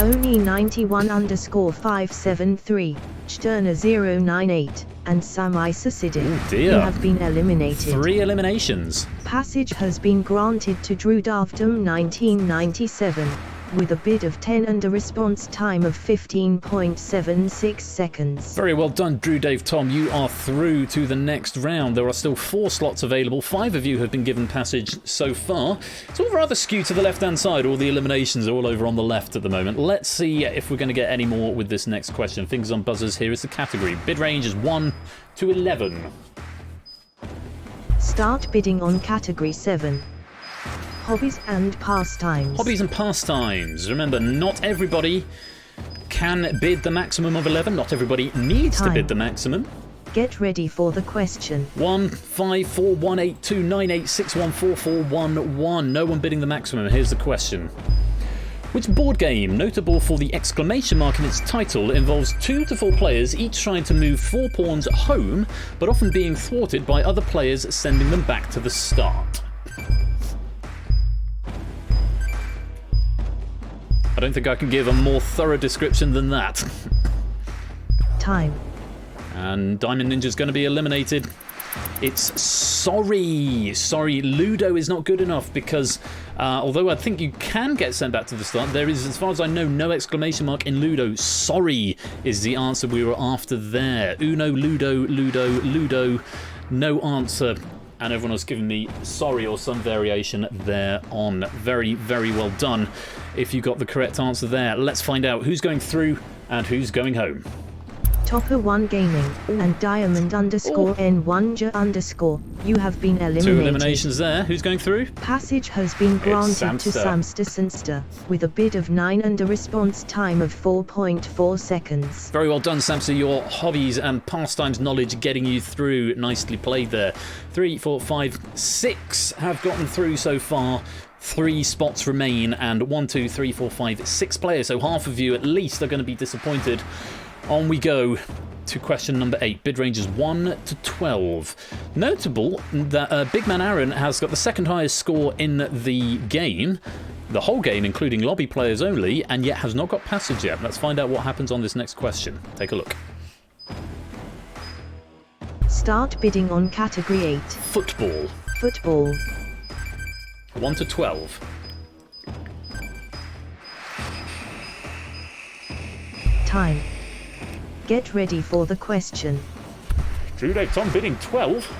Oni 91_573, Sterner 098, and Sam Isacidin. Oh dear. You have been eliminated. 3 eliminations. Passage has been granted to Drew Davdom 1997. with a bid of 10 and a response time of 15.76 seconds. Very well done, Drew, Dave, Tom. You are through to the next round. There are still 4 slots available. 5 of you have been given passage so far. It's all rather skewed to the left-hand side. All the eliminations are all over on the left at the moment. Let's see if we're going to get any more with this next question. Fingers on buzzers. Here is the category. Bid range is 1 to 11. Start bidding on category 7. Hobbies and pastimes. Hobbies and pastimes. Remember, not everybody can bid the maximum of 11. Not everybody needs to bid the maximum. Get ready for the question. 1541829861441. No one bidding the maximum. Here's the question. Which board game, notable for the exclamation mark in its title, involves 2 to 4 players each trying to move 4 pawns home, but often being thwarted by other players sending them back to the start? I don't think I can give a more thorough description than that. Time. And Diamond Ninja's going to be eliminated. It's Sorry. Sorry, Ludo is not good enough because although I think you can get sent back to the start, there is, as far as I know, no exclamation mark in Ludo. Sorry is the answer we were after there. Uno, Ludo, Ludo, Ludo. No answer. And everyone has given me sorry or some variation thereon. Very, very well done if you got the correct answer there. Let's find out who's going through and who's going home. Topper 1 Gaming and Diamond _N1J_. You have been eliminated. 2 eliminations there. Who's going through? Passage has been granted to Samster Sinster with a bid of 9 and a response time of 4.4 seconds. Very well done, Samster. Your hobbies and pastimes knowledge getting you through. Nicely played there. 3, 4, 5, 6 have gotten through so far. 3 spots remain, and 1, 2, 3, 4, 5, 6 players. So half of you at least are going to be disappointed. On we go to question number 8. Bid range is 1 to 12. Notable that Big Man Aaron has got the second highest score in the game, the whole game, including lobby players only, and yet has not got passage yet. Let's find out what happens on this next question. Take a look. Start bidding on category 8. Football. Football. 1 to 12. Time. Get ready for the question. Drew Dave Tom bidding 12.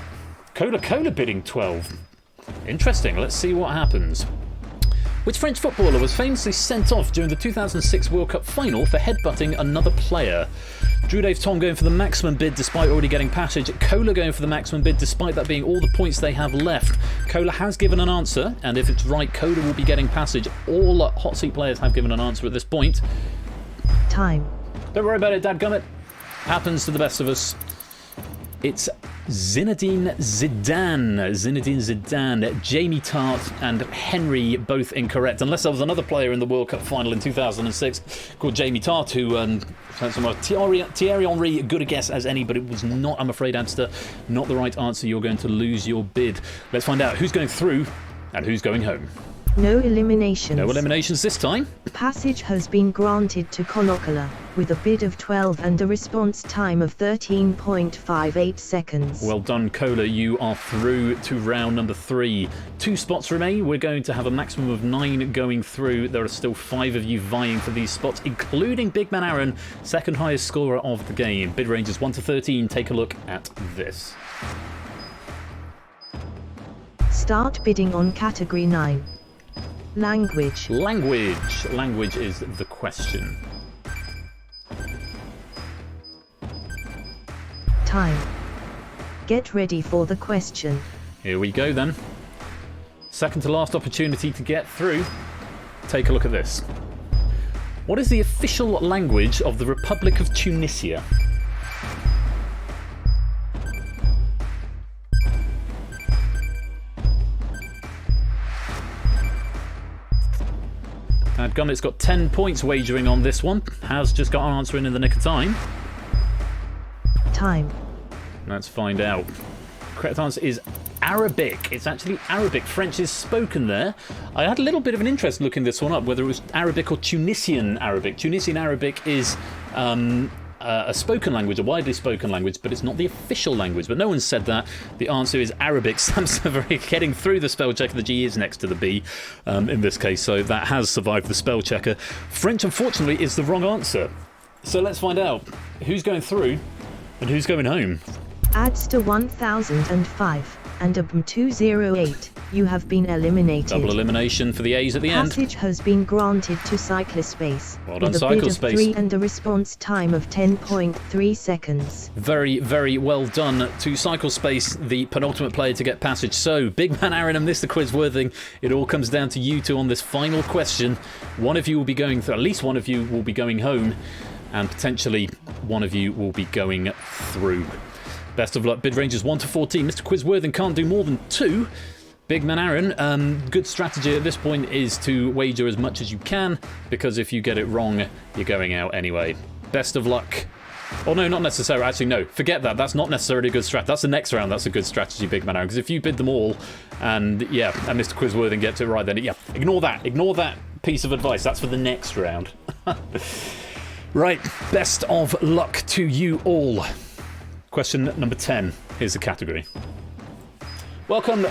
Cola bidding 12. Interesting. Let's see what happens. Which French footballer was famously sent off during the 2006 World Cup final for headbutting another player? Drew Dave Tom going for the maximum bid despite already getting passage. Cola going for the maximum bid despite that being all the points they have left. Cola has given an answer, and if it's right, Cola will be getting passage. All hot seat players have given an answer at this point. Time. Don't worry about it, dadgummit. Happens to the best of us. It's Zinedine Zidane. Jamie Tart and Henry both incorrect. Unless there was another player in the World Cup final in 2006 called Jamie Tart who Thierry Henry, good a guess as any, but it was not, I'm afraid, Adster. Not the right answer. You're going to lose your bid. Let's find out who's going through and who's going home. No eliminations. No eliminations this time. Passage has been granted to Colocula with a bid of 12 and a response time of 13.58 seconds. Well done, Cola. You are through to round number 3. 2 spots remain. We're going to have a maximum of 9 going through. There are still 5 of you vying for these spots, including Big Man Aaron, second highest scorer of the game. Bid range is 1 to 13. Take a look at this. Start bidding on category 9. Language. Language is the question. Time. Get ready for the question. Here we go then. Second to last opportunity to get through. Take a look at this. What is the official language of the Republic of Tunisia? Gummit's got 10 points wagering on this one. Has just got an answer in the nick of time. Time. Let's find out. Correct answer is Arabic. It's actually Arabic. French is spoken there. I had a little bit of an interest looking this one up, whether it was Arabic or Tunisian Arabic. Tunisian Arabic is a spoken language, a widely spoken language, but it's not the official language. But no one said that. The answer is Arabic. Sam Severi getting through the spell checker. The G is next to the B in this case, so that has survived the spell checker. French, unfortunately, is the wrong answer. So let's find out who's going through and who's going home. Adster 1005 and Abm 208, you have been eliminated. Double elimination for the A's at the end. Passage has been granted to Cyclospace. Well done, with a bid of Cyclospace. 3 and a response time of 10.3 seconds. Very, very well done to Cyclospace, the penultimate player to get passage. So, Big Man Aaron and Mr. Quizworthing, it all comes down to you two on this final question. One of you will be going through, at least one of you will be going home, and potentially one of you will be going through. Best of luck, bid ranges 1 to 14. Mr. Quizworthing can't do more than 2. Big Man Aaron, good strategy at this point is to wager as much as you can, because if you get it wrong, you're going out anyway. Best of luck. Oh no, not necessarily. Actually, no, forget that. That's not necessarily a good strat. That's the next round. That's a good strategy, Big Man Aaron, because if you bid them all, and yeah, and Mr. Quizworthing gets it right, then yeah, ignore that. Ignore that piece of advice. That's for the next round. Right, best of luck to you all. Question number 10. Here's the category. Welcome,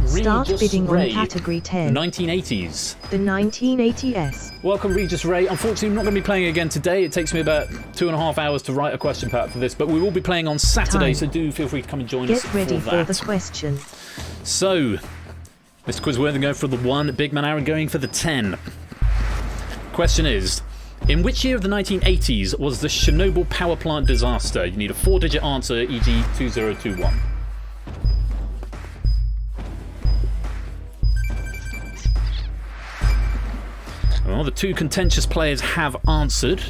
Start Regis bidding Ray, on category 10. 1980s. The 1980s. Welcome, Regis Ray. Unfortunately, I'm not going to be playing again today. It takes me about 2.5 hours to write a question pack for this, but we will be playing on Saturday, so do feel free to come and join us Get ready for for that. the question. So, Mr. Quizworthing going for the 1, Big Man Aaron going for the 10. Question is, in which year of the 1980s was the Chernobyl power plant disaster? You need a 4-digit answer, e.g. 2021. Well, the two contentious players have answered.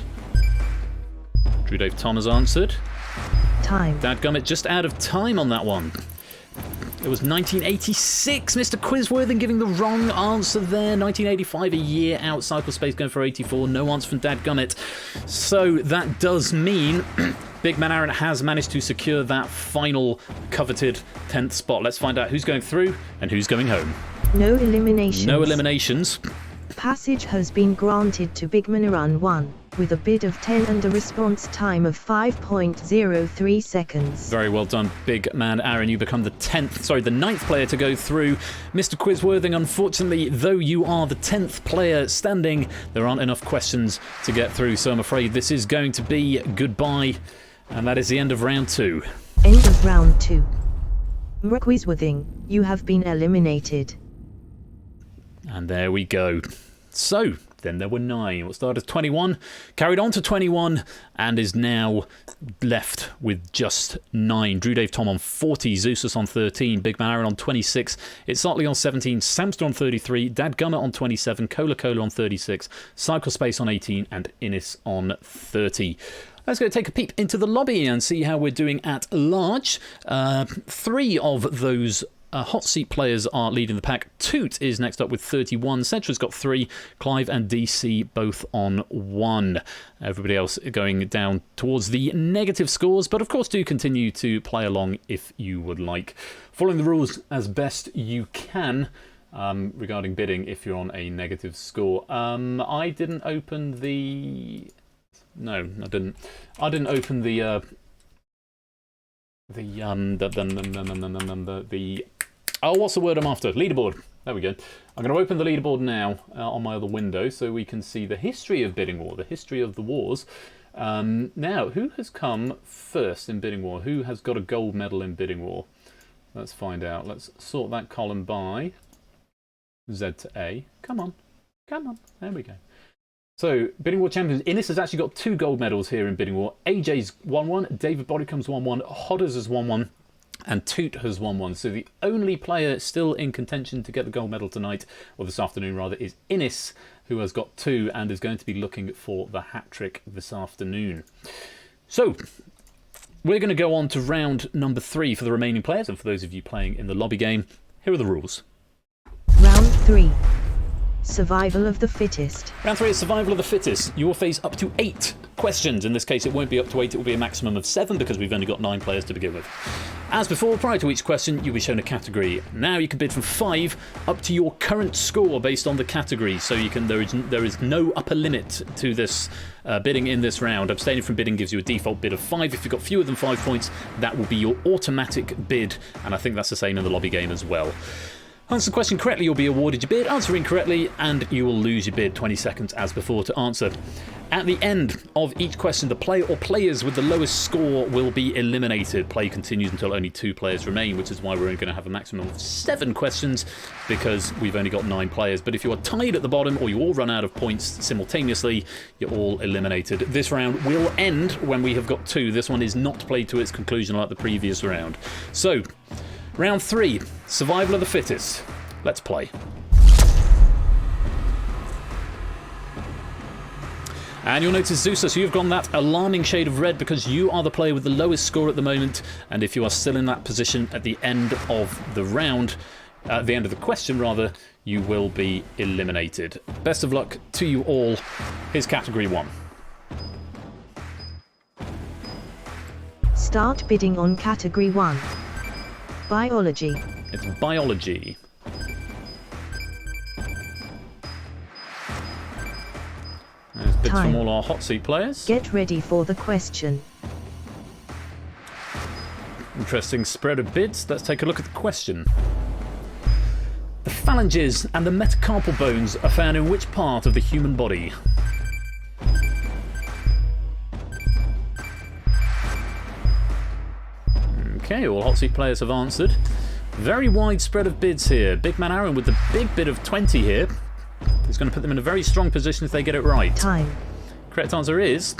Drew Dave Tom has answered. Time. Dadgummit just out of time on that one. It was 1986. Mr. Quizworthing giving the wrong answer there. 1985, a year out. Cyclospace going for 84. No answer from Dadgummit. So that does mean Big Man Aaron has managed to secure that final coveted 10th spot. Let's find out who's going through and who's going home. No eliminations. No eliminations. Passage has been granted to Big Man Aaron 1, with a bid of 10 and a response time of 5.03 seconds. Very well done, Big Man Aaron. You become the 9th player to go through. Mr. Quizworthing, unfortunately, though you are the 10th player standing, there aren't enough questions to get through, so I'm afraid this is going to be goodbye, and that is the end of round 2. End of round 2. Mr. Quizworthing, you have been eliminated. And there we go. So, then there were 9. What started as 21, carried on to 21, and is now left with just 9. Drew Dave Tom on 40, Zeus on 13, Big Man Aaron on 26, It's Sotley on 17, Samster on 33, Dadgummit on 27, Cola on 36, Cyclospace on 18, and Innis on 30. Let's go take a peep into the lobby and see how we're doing at large. 3 of those hot seat players are leading the pack. Toot is next up with 31. Centra's got 3. Clive and DC both on 1. Everybody else going down towards the negative scores, but of course do continue to play along if you would like. Following the rules as best you can regarding bidding if you're on a negative score. I didn't open the... No, I didn't. I didn't open the oh, what's the word I'm after? Leaderboard. There we go. I'm going to open the leaderboard now on my other window so we can see the history of Bidding War, the history of the wars. Now, who has come first in Bidding War? Who has got a gold medal in Bidding War? Let's find out. Let's sort that column by Z to A. Come on. Come on. There we go. So, Bidding War champions. Innis has actually got 2 gold medals here in Bidding War. AJ's won 1, David Bodycomb's won 1, Hodders has won 1, and Toot has won 1. So the only player still in contention to get the gold medal tonight, or this afternoon rather, is Innis, who has got 2 and is going to be looking for the hat-trick this afternoon. So, we're going to go on to round number 3 for the remaining players, and for those of you playing in the lobby game, here are the rules. Round 3. Survival of the fittest. Round 3 is survival of the fittest. You will face up to 8 questions. In this case, it won't be up to 8, it will be a maximum of 7 because we've only got 9 players to begin with. As before, prior to each question, you'll be shown a category. Now you can bid from 5 up to your current score based on the category. So you can. There is no upper limit to this bidding in this round. Abstaining from bidding gives you a default bid of 5. If you've got fewer than 5 points, that will be your automatic bid. And I think that's the same in the lobby game as well. Answer the question correctly, you'll be awarded your bid. Answer incorrectly, and you will lose your bid. 20 seconds as before to answer. At the end of each question, the player or players with the lowest score will be eliminated. Play continues until only 2 players remain, which is why we're only going to have a maximum of 7 questions because we've only got 9 players. But if you are tied at the bottom or you all run out of points simultaneously, you're all eliminated. This round will end when we have got 2. This one is not played to its conclusion like the previous round. So, round 3, survival of the fittest. Let's play. And you'll notice, Zeus, you've gone that alarming shade of red because you are the player with the lowest score at the moment. And if you are still in that position at the end of the round, at the end of the question rather, you will be eliminated. Best of luck to you all. Here's category 1. Start bidding on category 1. Biology. It's biology. There's bids from all our hot seat players. Get ready for the question. Interesting spread of bids. Let's take a look at the question. The phalanges and the metacarpal bones are found in which part of the human body? Okay, all hot seat players have answered. Very wide spread of bids here. Big man Aaron with the big bid of 20 here. It's going to put them in a very strong position if they get it right. Time. Correct answer is...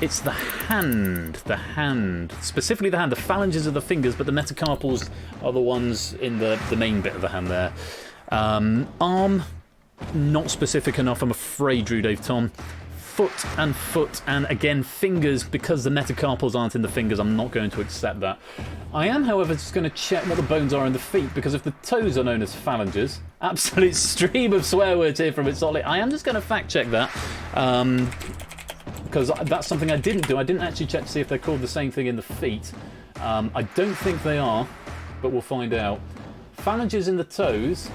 it's the hand. The hand. Specifically the hand. The phalanges are the fingers, but the metacarpals are the ones in the main bit of the hand there. Arm, not specific enough, I'm afraid, Drew Dave Tom. Foot, and again, fingers, because the metacarpals aren't in the fingers, I'm not going to accept that. I am, however, just going to check what the bones are in the feet, because if the toes are known as phalanges, absolute stream of swear words here from Itsolly, I am just going to fact check that. Because that's something I didn't do. I didn't actually check to see if they're called the same thing in the feet. I don't think they are, but we'll find out. Phalanges in the toes.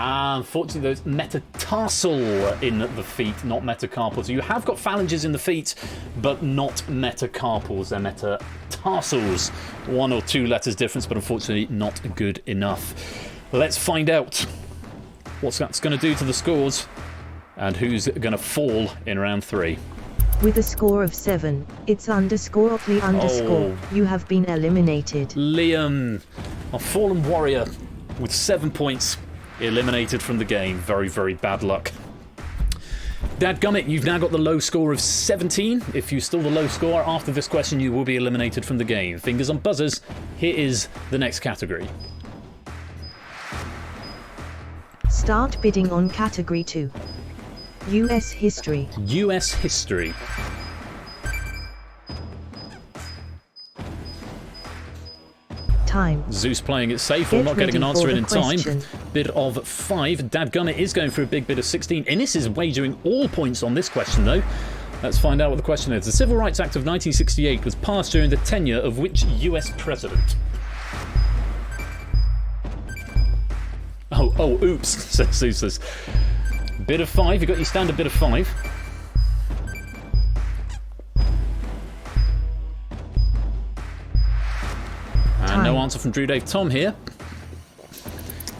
Unfortunately, there's metatarsal in the feet, not metacarpal. So you have got phalanges in the feet, but not metacarpals. They're metatarsals. 1 or 2 letters difference, but unfortunately not good enough. Let's find out what that's going to do to the scores and who's going to fall in round 3. With a score of 7, it's underscore of the underscore. You have been eliminated. Liam, a fallen warrior with 7 points. Eliminated from the game. Very, very bad luck. Dadgummit, you've now got the low score of 17. If you still the low score after this question, you will be eliminated from the game. Fingers on buzzers. Here is the next category. Start bidding on category 2. US history. US history. Time. Zeus playing it safe or not getting an answer in time. Bid of 5. Dadgummit is going for a big bid of 16. Innes is wagering all points on this question though. Let's find out what the question is. The Civil Rights Act of 1968 was passed during the tenure of which US president? Oh, oops, says Zeus. Bid of 5. You got your standard bid of 5. And no answer from Drew Dave Tom here.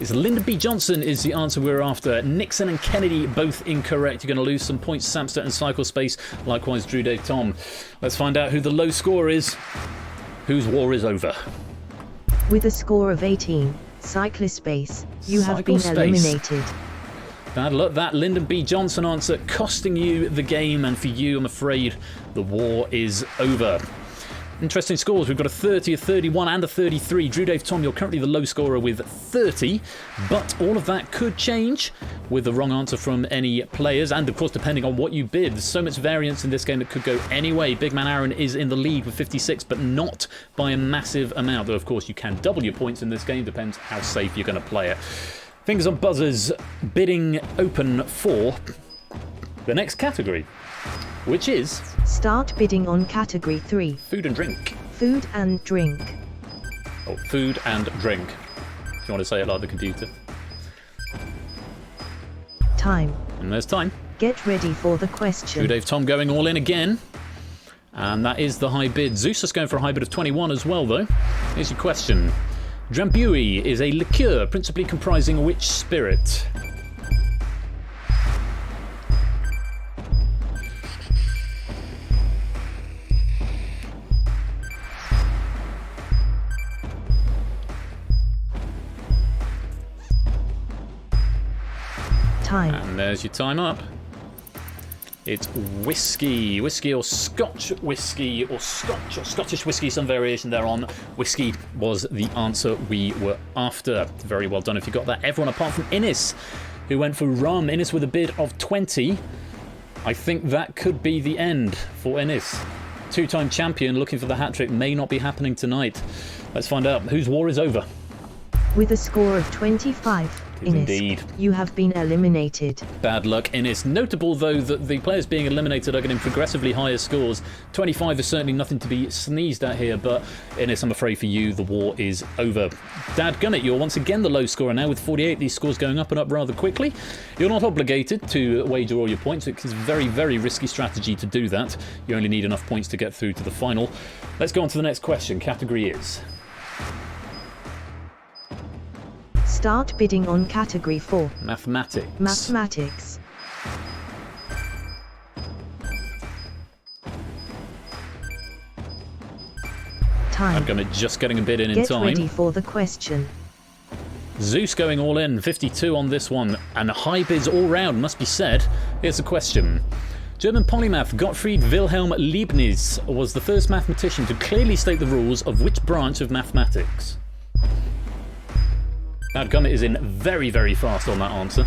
It's Lyndon B. Johnson is the answer we're after. Nixon and Kennedy both incorrect. You're going to lose some points, Samster and Cyclespace. Likewise, Drew Dave Tom. Let's find out who the low score is. Whose war is over? With a score of 18, Cyclespace, you have been eliminated. Bad luck, that Lyndon B. Johnson answer costing you the game, and for you, I'm afraid, the war is over. Interesting scores. We've got a 30, a 31 and a 33. Drew Dave Tom, you're currently the low scorer with 30, but all of that could change with the wrong answer from any players, and of course depending on what you bid. There's so much variance in this game that could go any way. Big man Aaron is in the lead with 56, but not by a massive amount, though of course you can double your points in this game. Depends how safe you're going to play it. Fingers on buzzers, bidding open for the next category, which is... Start bidding on category 3. Food and drink. Food and drink. Oh, food and drink. If you want to say it like the computer. Time. And there's time. Get ready for the question. True Dave Tom going all in again. And that is the high bid. Zeus is going for a high bid of 21 as well, though. Here's your question. Drambuie is a liqueur principally comprising which spirit? Time. And there's your time up. It's whiskey. Whiskey or Scotch whiskey or Scotch or Scottish whiskey, some variation thereon. Whiskey was the answer we were after. Very well done if you got that. Everyone apart from Innes, who went for rum. Innes with a bid of 20. I think that could be the end for Innes. Two-time champion looking for the hat-trick may not be happening tonight. Let's find out whose war is over. With a score of 25, Innes, Indeed. you have been eliminated. Bad luck, Innes. Notable, though, that the players being eliminated are getting progressively higher scores. 25 is certainly nothing to be sneezed at here, but Innes, I'm afraid for you, the war is over. Dadgummit, you're once again the low scorer now with 48. These scores going up and up rather quickly. You're not obligated to wager all your points. It's a very, very risky strategy to do that. You only need enough points to get through to the final. Let's go on to the next question. Category is... Start bidding on category 4. Mathematics. Mathematics. Time. I'm just getting a bid in Get time. ready for the question. Zeus going all in, 52 on this one, and high bids all round, must be said. Here's a question. German polymath Gottfried Wilhelm Leibniz was the first mathematician to clearly state the rules of which branch of mathematics? Dadgummit is in very, very fast on that answer.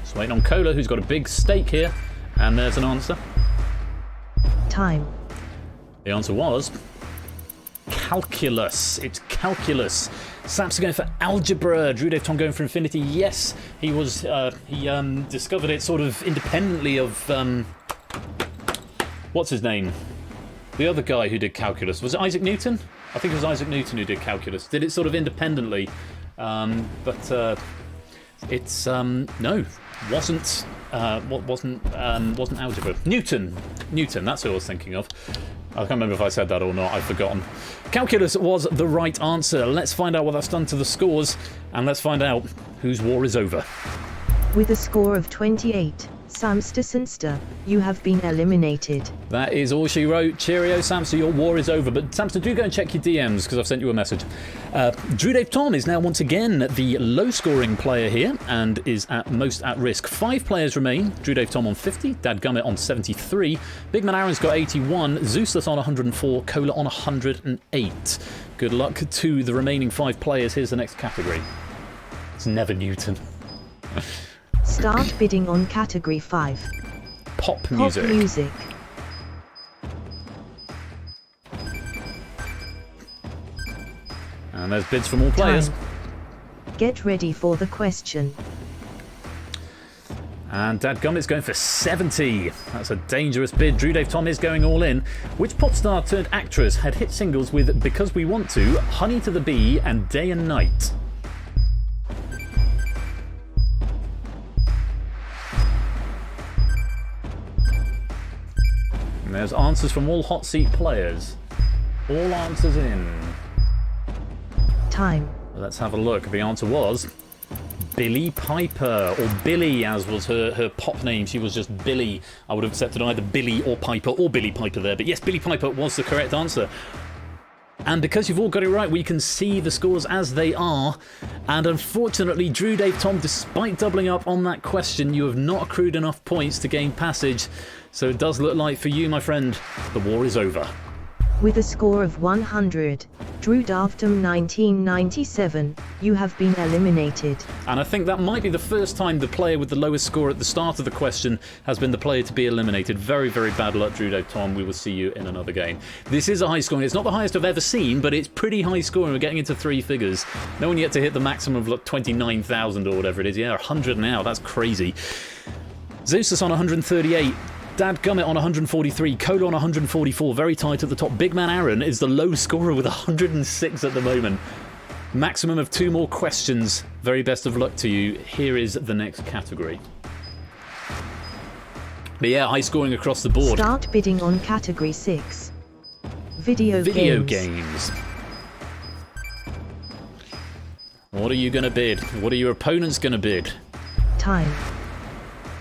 Just waiting on Cola, who's got a big stake here, and there's an answer. Time. The answer was calculus. It's calculus. Saps going for algebra. Drew Dave Tom going for infinity. Yes, he was. He discovered it sort of independently of what's his name? The other guy who did calculus. Was it Isaac Newton? I think it was Isaac Newton who did calculus. Did it sort of independently, but it's no, wasn't algebra. Newton. That's who I was thinking of. I can't remember if I said that or not. I've forgotten. Calculus was the right answer. Let's find out what that's done to the scores, and let's find out whose war is over. With a score of 28, Samster Sinster, you have been eliminated. That is all she wrote. Cheerio, Samster, your war is over. But Samster, do go and check your DMs because I've sent you a message. Drew Dave Tom is now once again the low-scoring player here and is at most at risk. 5 players remain. Drew Dave Tom on 50, Dadgummit on 73, Big Man Aaron's got 81, Zeusless on 104, Cola on 108. Good luck to the remaining 5 players. Here's the next category. It's never Newton. Start bidding on category 5. Pop music. Pop music. And there's bids from all players. Time. Get ready for the question. And Dadgummit's going for 70. That's a dangerous bid. Drew Dave Tom is going all in. Which pop star turned actress had hit singles with Because We Want To, Honey to the Bee, and Day and Night? And there's answers from all hot seat players. All answers in. Time. Let's have a look. The answer was Billie Piper, or Billy as was her pop name. She was just Billy. I would have accepted either Billy or Piper or Billie Piper there. But yes, Billie Piper was the correct answer. And because you've all got it right, we can see the scores as they are. And unfortunately, Drew Dave Tom, despite doubling up on that question, you have not accrued enough points to gain passage. So it does look like for you, my friend, the war is over. With a score of 100, Drew Daftum 1997, you have been eliminated. And I think that might be the first time the player with the lowest score at the start of the question has been the player to be eliminated. Very, very bad luck, Drew Daftum. We will see you in another game. This is a high scoring. It's not the highest I've ever seen, but it's pretty high scoring. We're getting into 3 figures. No one yet to hit the maximum of like 29,000 or whatever it is. Yeah, 100 now. That's crazy. Zeus is on 138. Dadgummit on 143, Cola on 144, very tight at the top. Big Man Aaron is the low scorer with 106 at the moment. Maximum of 2 more questions. Very best of luck to you. Here is the next category. But yeah, high scoring across the board. Start bidding on category 6. Video games. What are you going to bid? What are your opponents going to bid? Time.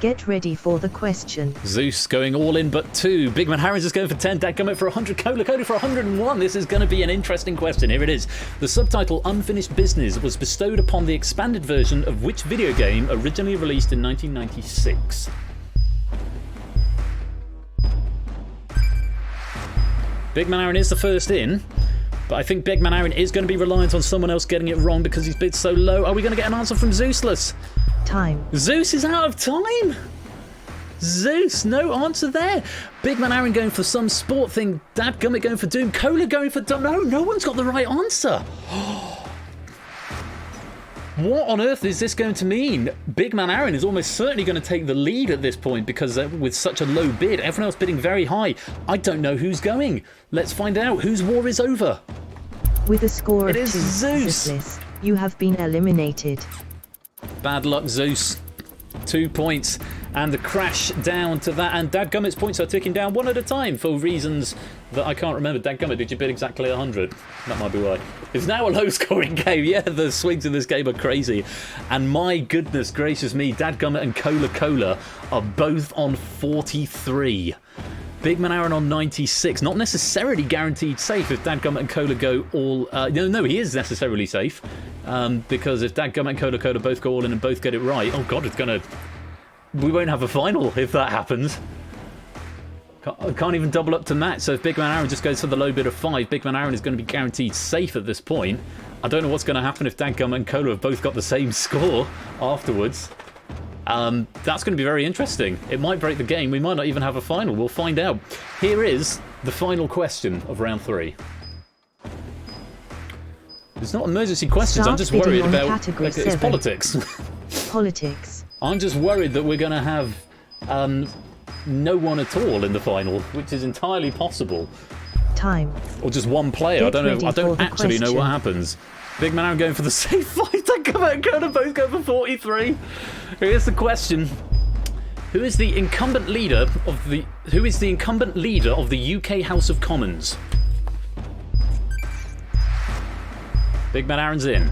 Get ready for the question. Zeus going all in but 2. Big Man Harris is going for 10. Dadgummit for 100. Cola for 101. This is going to be an interesting question. Here it is. The subtitle Unfinished Business was bestowed upon the expanded version of which video game originally released in 1996? Big Man Aaron is the first in, but I think Big Man Aaron is going to be reliant on someone else getting it wrong because he's bid so low. Are we going to get an answer from Zeusless? Time. Zeus is out of time. Zeus, no answer there. Big Man Aaron going for some sport thing. Dadgummit going for Doom. Cola going for Doom. No one's got the right answer. What on earth is this going to mean? Big Man Aaron is almost certainly going to take the lead at this point because with such a low bid, everyone else bidding very high. I don't know who's going. Let's find out whose war is over. With a score of 2, Zeus. You have been eliminated. Bad luck, Zeus. 2 points. And the crash down to that. And Dadgummit's points are ticking down one at a time for reasons that I can't remember. Dadgummit, did you bid exactly 100? That might be why. It's now a low-scoring game. Yeah, the swings in this game are crazy. And my goodness gracious me, Dadgummit and Cola are both on 43. Big Man Aaron on 96. Not necessarily guaranteed safe if Dadgummit and Cola go all... No, he is necessarily safe. Because if Dadgummit and Cola both go all in and both get it right... Oh, God, it's going to... We won't have a final if that happens. Can't even double up to match. So if Big Man Aaron just goes for the low bid of 5, Big Man Aaron is going to be guaranteed safe at this point. I don't know what's going to happen if Dadgummit and Cola have both got the same score afterwards. That's going to be very interesting. It might break the game. We might not even have a final. We'll find out. Here is the final question of round 3. It's not emergency questions. I'm just worried about... It's politics. Politics. I'm just worried that we're going to have no one at all in the final, which is entirely possible. Time. Or just one player. I don't actually know what happens. Big Man Aaron going for the safe fight. Dadgummit and Cola both go for 43. Here's the question: Who is the incumbent leader of the UK House of Commons? Big Man Aaron's in.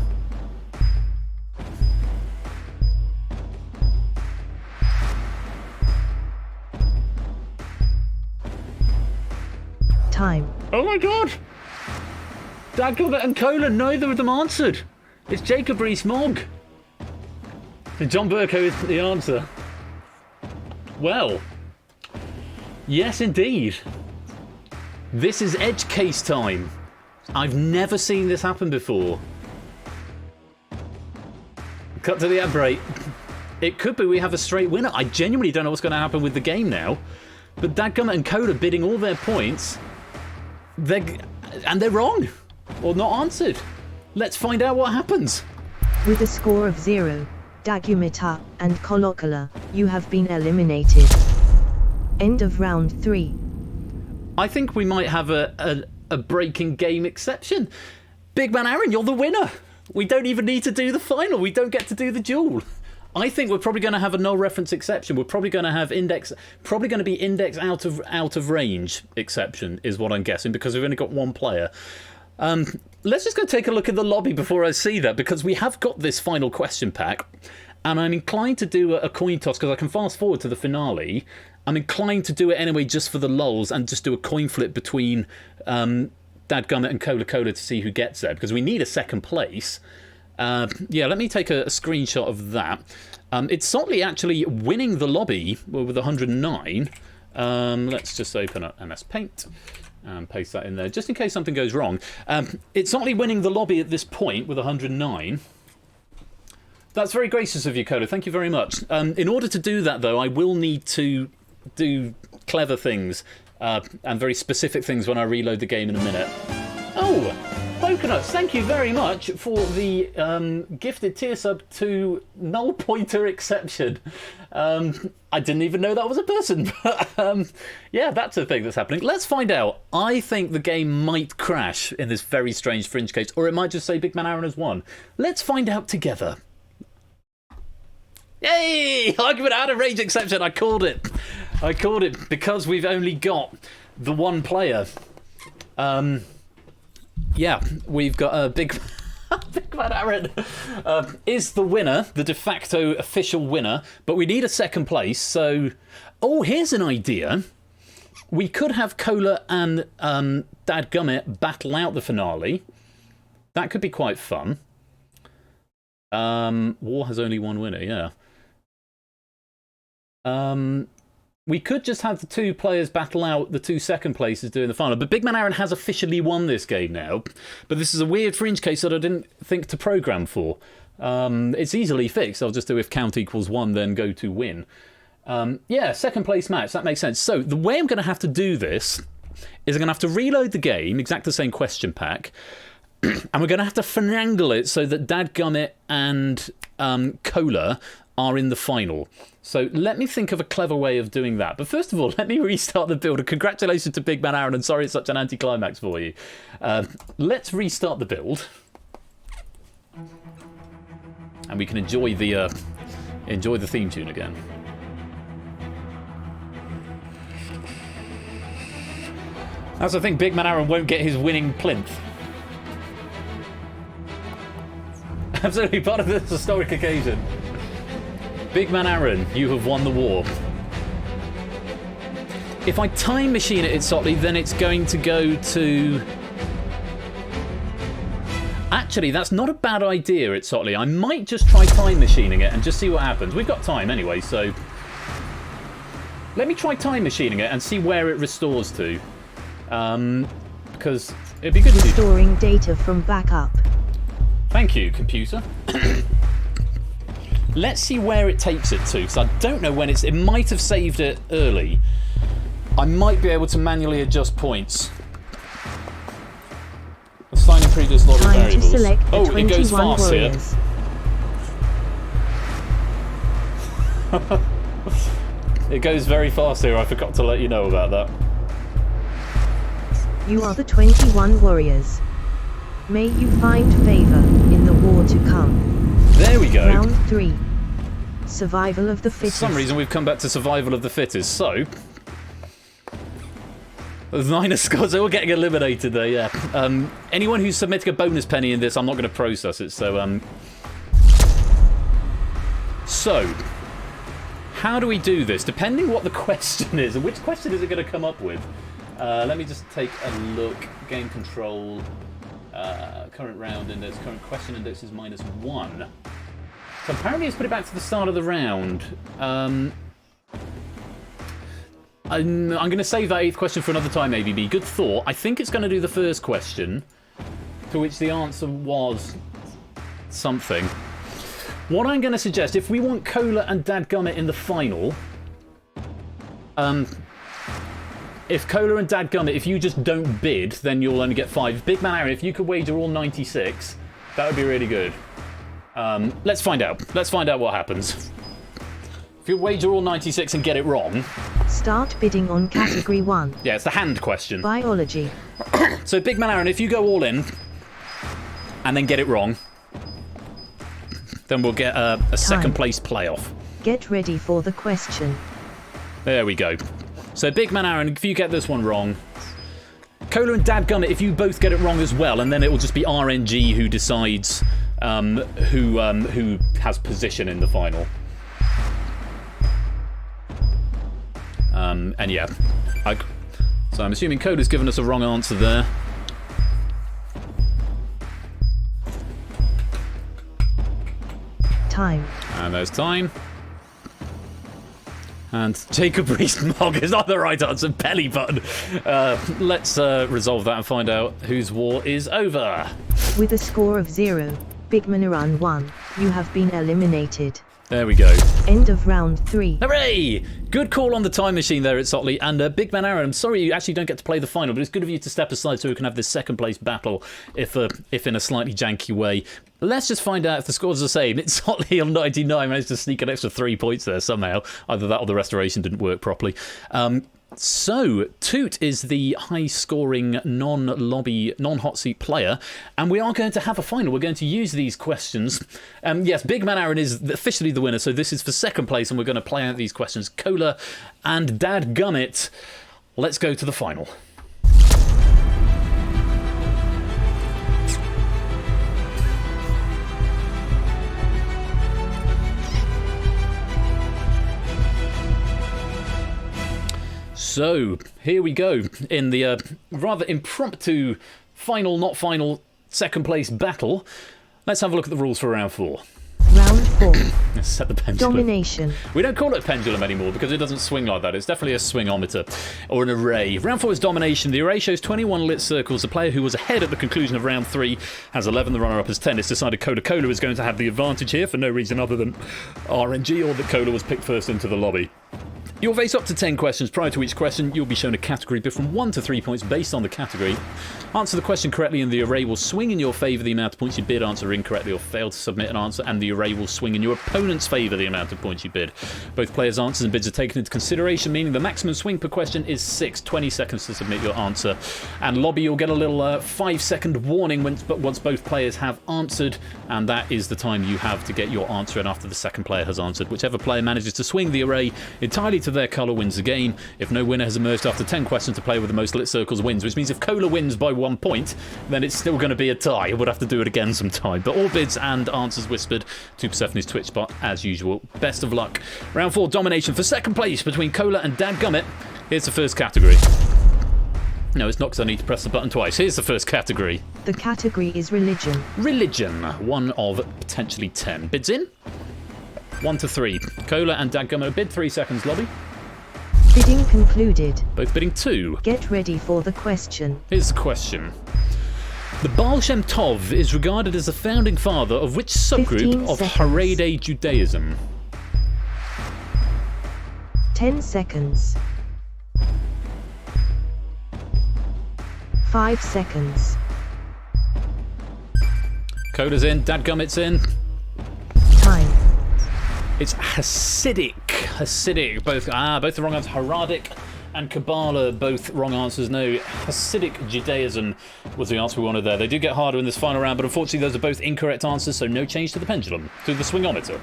Time. Oh my God! Dadgummit and Cola, neither of them answered. It's Jacob Rees-Mogg. And John Burko is the answer. Well, yes indeed. This is edge case time. I've never seen this happen before. Cut to the ad break. It could be we have a straight winner. I genuinely don't know what's going to happen with the game now. But Dadgummit and Cola bidding all their points. They're wrong. Or not answered. Let's find out what happens. With a score of 0, Dadgummit and Cola, you have been eliminated. End of round 3. I think we might have a breaking game exception. Big Man Aaron, you're the winner. We don't even need to do the final. We don't get to do the duel. I think we're probably going to have a null reference exception. We're probably going to have index out of range exception is what I'm guessing, because we've only got one player. Let's just go take a look at the lobby before I see that, because we have got this final question pack, and I'm inclined to do a coin toss because I can fast forward to the finale. I'm inclined to do it anyway just for the lulz and just do a coin flip between Dadgummit and Cola to see who gets there, because we need a second place. Yeah, let me take a screenshot of that. It's Sotley actually winning the lobby with 109. Let's just open up MS Paint. And paste that in there, just in case something goes wrong. It's not only winning the lobby at this point with 109. That's very gracious of you, Coda. Thank you very much. In order to do that, though, I will need to do clever things and very specific things when I reload the game in a minute. Oh, Coconuts, thank you very much for the gifted tier sub to Null Pointer Exception. I didn't even know that was a person, but yeah, that's a thing that's happening. Let's find out. I think the game might crash in this very strange fringe case, or it might just say Big Man Aaron has won. Let's find out together. Yay! Argument out of range exception. I called it. I called it because we've only got the one player. Yeah, we've got a Big Man Aaron is the winner, the de facto official winner, but we need a second place. So, oh, here's an idea. We could have Cola and Dadgummit battle out the finale. That could be quite fun. War has only one winner, yeah. We could just have the two players battle out the two second places doing the final. But Big Man Aaron has officially won this game now. But this is a weird fringe case that I didn't think to program for. It's easily fixed. I'll just do if count equals 1, then go to win. Yeah, second place match. That makes sense. So the way I'm going to have to do this is I'm going to have to reload the game, exact the same question pack. And we're going to have to finagle it so that Dadgummit and Cola are in the final. So let me think of a clever way of doing that. But first of all, let me restart the build. And congratulations to Big Man Aaron, and sorry it's such an anticlimax for you. Let's restart the build. And we can enjoy the theme tune again. That's the thing, Big Man Aaron won't get his winning plinth. Absolutely part of this historic occasion. Big Man Aaron, you have won the war. If I time machine it, Sotley, then it's going to go to... Actually, that's not a bad idea, Sotley. I might just try time machining it and just see what happens. We've got time anyway, so... Let me try time machining it and see where it restores to. Because it'd be good to... Storing data from backup. Thank you, computer. Let's see where it takes it to, because I don't know when it might have saved it early. I might be able to manually adjust points. Assigning previous log of variables. Oh, it goes fast warriors. Here. It goes very fast here. I forgot to let you know about that. You are the 21 warriors. May you find favor in the war to come. There we go. Round 3. Survival of the fittest. For some reason we've come back to survival of the fittest, so... The 9 scores, they're all getting eliminated there, yeah. Anyone who's submitting a bonus penny in this, I'm not going to process it, so... So, how do we do this? Depending what the question is, and which question is it going to come up with? Let me just take a look. Game control... current round index, current question index is -1. So apparently it's put it back to the start of the round. I'm going to save that 8th question for another time, ABB. Good thought. I think it's going to do the first question, to which the answer was something. What I'm going to suggest, if we want Cola and Dadgummit in the final, if Cola and Dadgummit, if you just don't bid, then you'll only get 5. Big Man Aaron, if you could wager all 96, that would be really good. Let's find out. Let's find out what happens. If you wager all 96 and get it wrong... Start bidding on category 1. Yeah, it's the hand question. Biology. So Big Man Aaron, if you go all in, and then get it wrong, then we'll get a second place playoff. Get ready for the question. There we go. So Big Man Aaron, if you get this one wrong, Cola and Dadgummit, if you both get it wrong as well, and then it will just be RNG who decides who has position in the final. And yeah, so I'm assuming Cola's given us a wrong answer there. Time. And there's time. And Jacob Rees-Mogg is not the right answer. Belly button. Let's resolve that and find out whose war is over. With a score of 0, Big Manaran 1, you have been eliminated. There we go. End of round 3. Hooray! Good call on the time machine there at Sotley. And Big Man Aaron, I'm sorry you actually don't get to play the final, but it's good of you to step aside so we can have this second place battle, if in a slightly janky way. Let's just find out if the scores are the same. It's Sotley on 99, managed to sneak an extra 3 points there somehow. Either that or the restoration didn't work properly. So, Toot is the high-scoring, non-lobby, non-hot seat player, and we are going to have a final. We're going to use these questions. Yes, Big Man Aaron is officially the winner, so this is for second place, and we're going to play out these questions. Cola and Dad Gummit, let's go to the final. So, here we go in the rather impromptu final, not final, second place battle. Let's have a look at the rules for round 4. Round 4. Let's set the pendulum. Domination. We don't call it a pendulum anymore because it doesn't swing like that. It's definitely a swingometer or an array. Round 4 is domination. The array shows 21 lit circles. The player who was ahead at the conclusion of round 3 has 11. The runner-up has 10. It's decided Cola is going to have the advantage here for no reason other than RNG or that Cola was picked first into the lobby. You'll face up to 10 questions. Prior to each question, you'll be shown a category bid from 1 to 3 points based on the category. Answer the question correctly and the array will swing in your favour the amount of points you bid. Answer incorrectly or fail to submit an answer and the array will swing in your opponent's favour the amount of points you bid. Both players' answers and bids are taken into consideration, meaning the maximum swing per question is 6. 20 seconds to submit your answer. And lobby, you'll get a little 5-second warning once both players have answered, and that is the time you have to get your answer in after the second player has answered. Whichever player manages to swing the array entirely to their colour wins the game. If no winner has emerged after 10 questions, to play with the most lit circles wins, which means if Cola wins by 1 point, then it's still going to be a tie. We'll have to do it again sometime. But all bids and answers whispered to Persephone's Twitch bot as usual. Best of luck. Round 4 domination for second place between Cola and Dadgummit. Here's the first category. No, it's not because I need to press the button twice. Here's the first category. The category is religion. Religion. 1 of potentially 10. Bids in? 1 to 3. Cola and Dadgummit bid. 3 seconds, lobby. Bidding concluded. Both bidding 2. Get ready for the question. Here's the question. The Baal Shem Tov is regarded as the founding father of which subgroup of Haredi Judaism? 10 seconds. 5 seconds. Cola's in, Dadgummit's in. Time. It's Hasidic. Hasidic. Both the wrong answers. Haradic and Kabbalah, both wrong answers. No, Hasidic Judaism was the answer we wanted there. They do get harder in this final round, but unfortunately those are both incorrect answers, so no change to the pendulum. To the swingometer.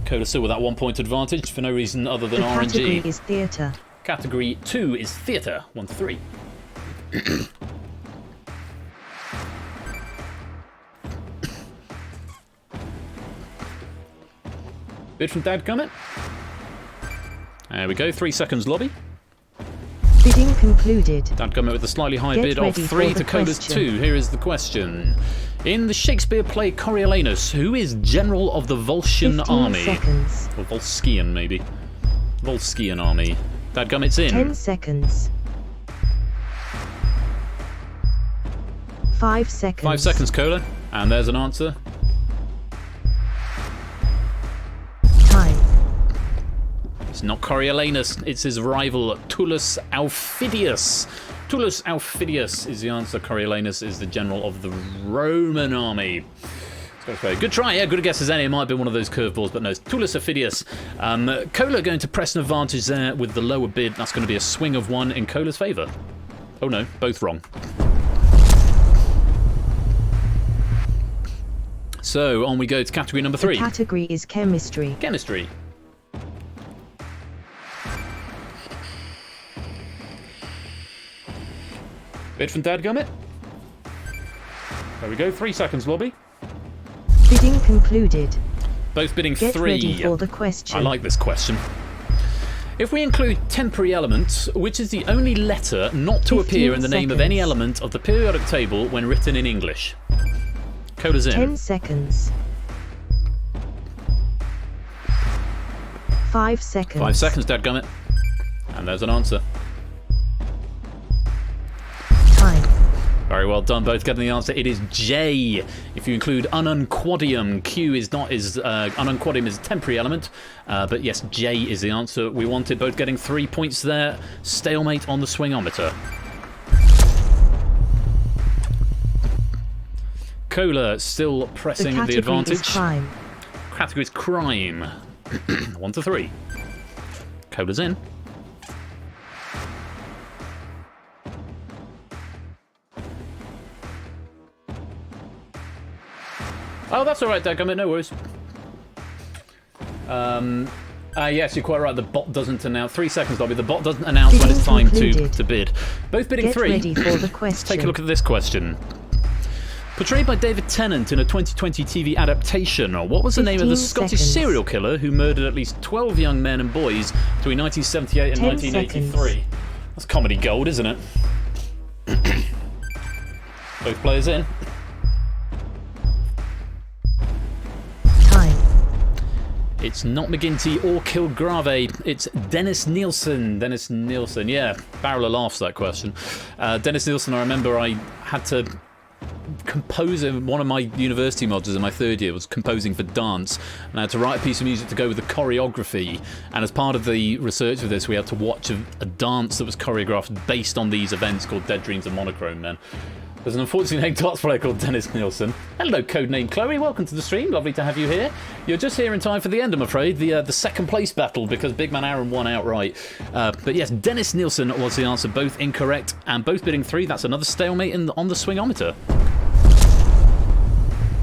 Cola still with that 1 point advantage for no reason other than RNG. The category is theatre. Category 2 is theatre. 1 to 3. Bid from Dadgummit. There we go. 3 seconds, lobby. Bidding concluded. Dadgummit with a slightly high bid of 3 to Cola's 2. Here is the question. In the Shakespeare play Coriolanus, who is general of the Volscian army? 15 seconds. Or Volscian, maybe. Volscian army. Dadgummit's in. 10 seconds. 5 seconds. 5 seconds, Cola. And there's an answer. Time. It's not Coriolanus, it's his rival, Tullus Aufidius. Tullus Aufidius is the answer. Coriolanus is the general of the Roman army. Good try, yeah, good guess as any. It might have been one of those curveballs, but no, it's Tullus Aufidius. Cola going to press an advantage there with the lower bid. That's going to be a swing of 1 in Cola's favour. Oh no, both wrong. So, on we go to category number 3. The category is chemistry. Chemistry. Bid from Dadgummit. There we go, 3 seconds, lobby. Bidding concluded. Both bidding Get 3. ready for the question. I like this question. If we include temporary elements, which is the only letter not to appear in the name of any element of the periodic table when written in English? Cola's in. 10 seconds. 5 seconds. 5 seconds, dadgummit. And there's an answer. Time. Very well done, both getting the answer. It is J. If you include ununquadium, Q is not ununquadium is a temporary element, but yes, J is the answer we wanted. Both getting 3 points there. Stalemate on the swingometer. Cola still pressing the advantage. Is crime. Category is crime. 1 to 3. Cola's in. Oh, that's all right, dadgummit, no worries. Yes, you're quite right. The bot doesn't announce. 3 seconds, Dobby. The bot doesn't announce when it's time to bid. Both bidding. Get 3. Ready for the question. Take a look at this question. Portrayed by David Tennant in a 2020 TV adaptation, what was the name of the Scottish serial killer who murdered at least 12 young men and boys between 1978 and 1983? Seconds. That's comedy gold, isn't it? Both players in. Time. It's not McGinty or Kilgrave. It's Dennis Nielsen. Dennis Nielsen. Yeah, barrel of laughs, that question. Dennis Nielsen, I remember I had to compose one of my university modules in my 3rd year was composing for dance, and I had to write a piece of music to go with the choreography, and as part of the research of this we had to watch a dance that was choreographed based on these events called Dead Dreams and Monochrome Men. There's an unfortunately named darts player called Dennis Nielsen. Hello, codename Chloe, welcome to the stream, lovely to have you here. You're just here in time for the end, I'm afraid, the second place battle, because Big Man Aaron won outright. But yes, Dennis Nielsen was the answer, both incorrect, and both bidding 3. That's another stalemate on the swingometer.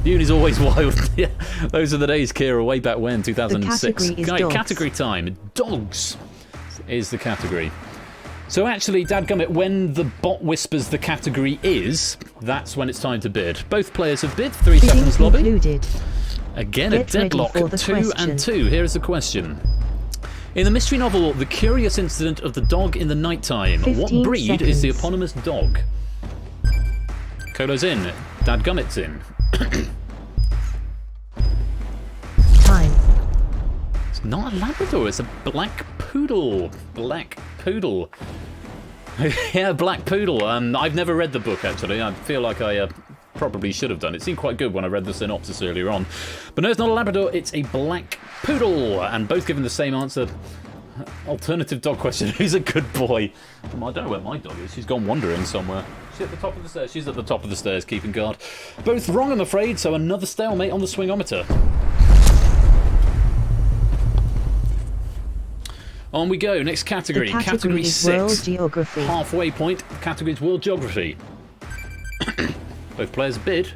Uni's always wild. Yeah, those are the days, Kira, way back when, 2006. The category is dogs. Category time. Dogs is the category. So actually, dadgummit, when the bot whispers the category is, that's when it's time to bid. Both players have bid. 3 seconds, lobby. Concluded. Again, Get a deadlock. 2 question. and 2. Here is the question. In the mystery novel, The Curious Incident of the Dog in the Nighttime, what breed is the eponymous dog? Colo's in. Dadgummit's in. Time. It's not a Labrador, it's a black poodle. Black poodle. Yeah, black poodle. I've never read the book, actually. I feel like I probably should have done. It seemed quite good when I read the synopsis earlier on. But no, it's not a Labrador, it's a black poodle. And both given the same answer. Alternative dog question. Who's a good boy? I don't know where my dog is. She's gone wandering somewhere. She's at the top of the stairs. She's at the top of the stairs, keeping guard. Both wrong, I'm afraid, so another stalemate on the swingometer. On we go. Next category. Category 6. World Geography. Halfway point. Category is World Geography. Both players bid.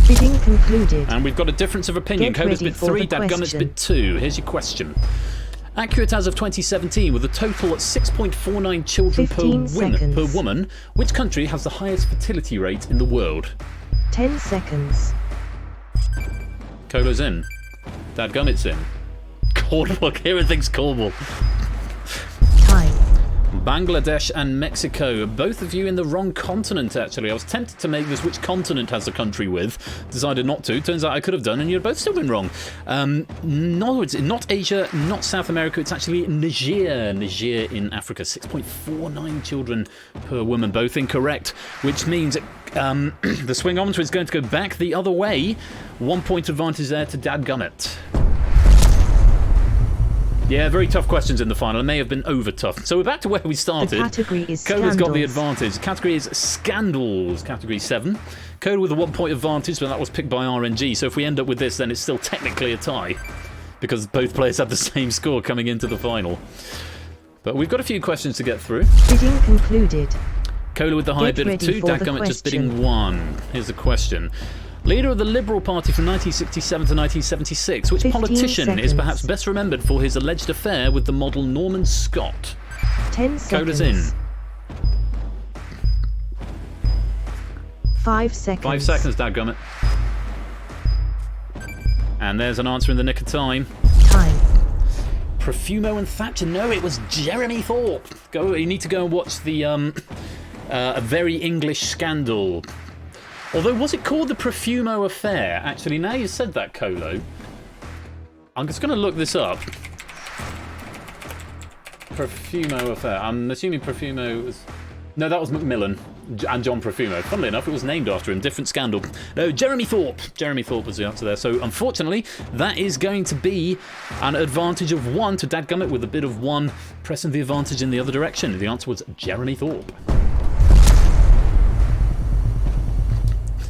Bidding concluded. And we've got a difference of opinion. Cola's bid 3, Dadgummit's bid 2. Here's your question. Accurate as of 2017, with a total at 6.49 children per woman, which country has the highest fertility rate in the world? 10 seconds. Cola's in. Dadgummit's in. Cornwall. Everything's Cornwall. Time. Bangladesh and Mexico. Both of you in the wrong continent, actually. I was tempted to make this which continent has the country with. Decided not to. Turns out I could have done, and you'd both still been wrong. No, it's not Asia, not South America. It's actually Niger. Niger in Africa. 6.49 children per woman. Both incorrect, which means the swingometer is going to go back the other way. 1 point advantage there to Dadgummit. Yeah, very tough questions in the final. It may have been over tough. So we're back to where we started. The category is Cola's got the advantage. Category is scandals. Category 7. Cola with a 1 point advantage, but that was picked by RNG. So if we end up with this, then it's still technically a tie, because both players have the same score coming into the final. But we've got a few questions to get through. Bidding concluded. Cola with the high bid of 2. Dadgummit just bidding 1. Here's the question. Leader of the Liberal Party from 1967 to 1976, which politician is perhaps best remembered for his alleged affair with the model Norman Scott? 10 seconds. Cola's in. 5 seconds. 5 seconds, Dadgummit. And there's an answer in the nick of time. Time. Profumo and Thatcher. No, it was Jeremy Thorpe. You need to go and watch the A Very English Scandal. Although, was it called the Profumo Affair? Actually, now you said that, Colo. I'm just going to look this up. Profumo affair. I'm assuming Profumo was... No, that was Macmillan and John Profumo. Funnily enough, it was named after him. Different scandal. No, Jeremy Thorpe. Jeremy Thorpe was the answer there. So, unfortunately, that is going to be an advantage of 1 to Dadgummit with a bit of 1 pressing the advantage in the other direction. The answer was Jeremy Thorpe.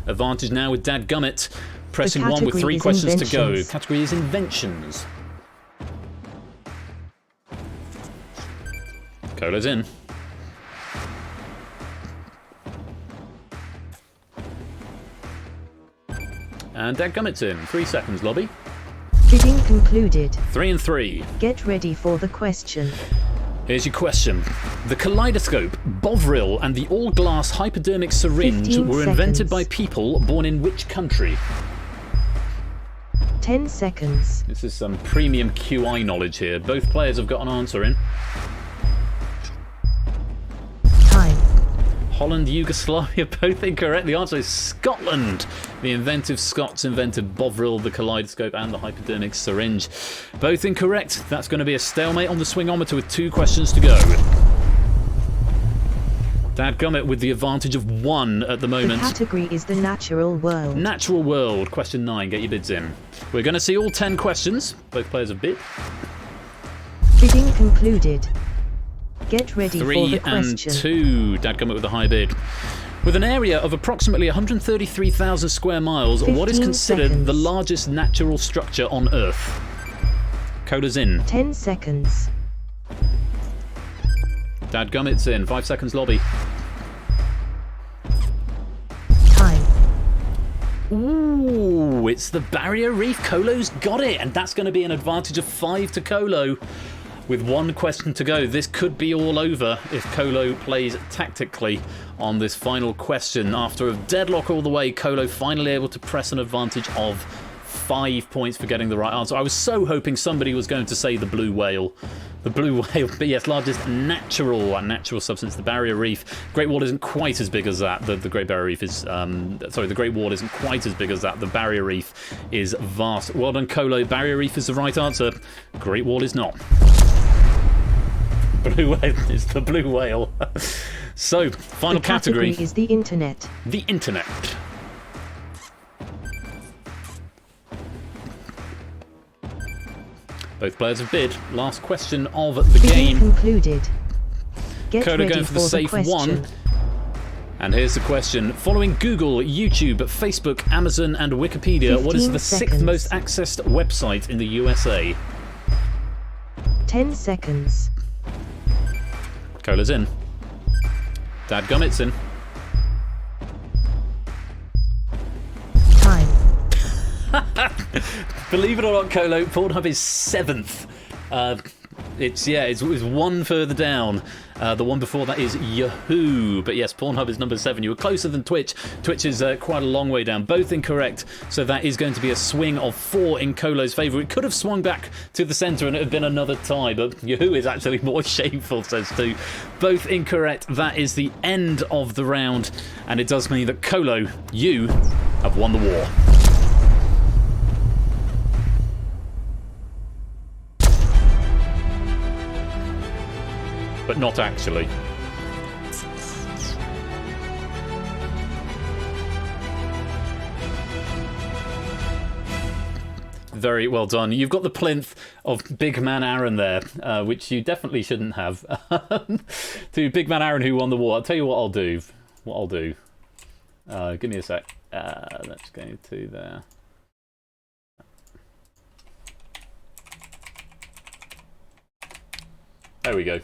Advantage now with Dadgummit. Pressing 1 with 3 questions to go. Category is inventions. Cola's in. And Dadgummit's in. 3 seconds, lobby. Bidding concluded. 3 and 3. Get ready for the question. Here's your question. The kaleidoscope, bovril, and the all-glass hypodermic syringe were invented by people born in which country? 10 seconds. This is some premium QI knowledge here. Both players have got an answer in. Time. Holland, Yugoslavia, both incorrect. The answer is Scotland. The inventive Scots invented bovril, the kaleidoscope, and the hypodermic syringe. Both incorrect. That's going to be a stalemate on the swingometer with 2 questions to go. Dadgummit with the advantage of 1 at the moment. The category is the natural world. Natural world. Question 9. Get your bids in. We're going to see all 10 questions. Both players have bid. Bidding concluded. Get ready for the 3 and question. 2. Dadgummit with a high bid. With an area of approximately 133,000 square miles, what is considered 15 seconds. the largest natural structure on Earth? Cola's in. 10 seconds. Dadgummit's in. 5 seconds, lobby. Time. Ooh, it's the Barrier Reef. Colo's got it, and that's going to be an advantage of 5 to Colo. With 1 question to go, this could be all over if Colo plays tactically on this final question. After a deadlock all the way, Colo finally able to press an advantage of 5 points for getting the right answer. I was so hoping somebody was going to say the blue whale. The blue whale, but yes, largest natural substance, the Barrier Reef. Great Wall isn't quite as big as that. The Great Barrier Reef is, the Great Wall isn't quite as big as that. The Barrier Reef is vast. Well done, Colo. Barrier Reef is the right answer. Great Wall is not. Blue whale is the blue whale. So, final category is the internet. The internet. Both players have bid. Last question of the game. Concluded. Get Coda ready going for the safe question. 1. And here's the question. Following Google, YouTube, Facebook, Amazon, and Wikipedia, what is the 6th most accessed website in the USA? 10 seconds. Cola's in. Dadgummit's in. Time. Believe it or not, Colo, Pornhub is 7th. It's 1 further down. The one before that is Yahoo. But yes, Pornhub is number 7. You were closer than Twitch. Twitch is quite a long way down. Both incorrect. So that is going to be a swing of 4 in Colo's favour. It could have swung back to the centre and it had been another tie. But Yahoo is actually more shameful, says Stu. Both incorrect. That is the end of the round. And it does mean that Colo, you have won the war. But not actually. Very well done. You've got the plinth of Big Man Aaron there, which you definitely shouldn't have. To Big Man Aaron who won the war. I'll tell you what I'll do. Give me a sec. Let's go to there. There we go.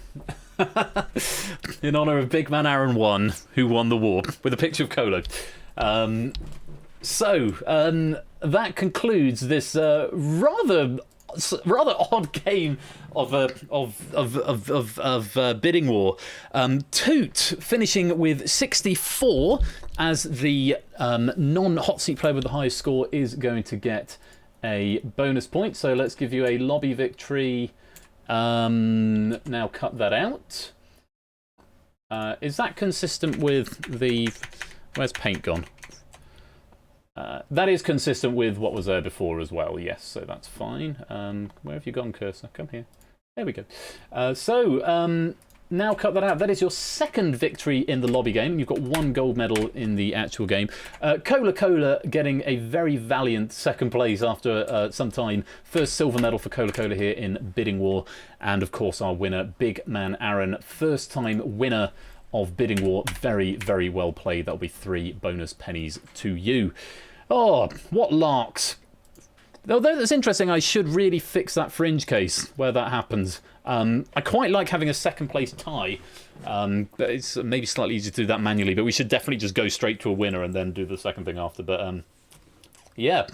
In honour of Big Man Aaron 1, who won the war, with a picture of Colo. That concludes this rather odd game of bidding war. Toot finishing with 64 as the non-hot seat player with the highest score is going to get a bonus point. So let's give you a lobby victory. Now cut that out. Is that consistent with the... Where's paint gone? That is consistent with what was there before as well, yes, so that's fine. Where have you gone, cursor? Come here. There we go. Now cut that out. That is your second victory in the lobby game. You've got 1 gold medal in the actual game. Cola getting a very valiant second place after some time. First silver medal for Cola here in Bidding War. And of course our winner, Big Man Aaron, first time winner of Bidding War. Very, very well played. That'll be 3 bonus pennies to you. Oh, what larks. Although that's interesting, I should really fix that fringe case where that happens. I quite like having a second place tie. It's maybe slightly easier to do that manually, but we should definitely just go straight to a winner and then do the second thing after. But yeah.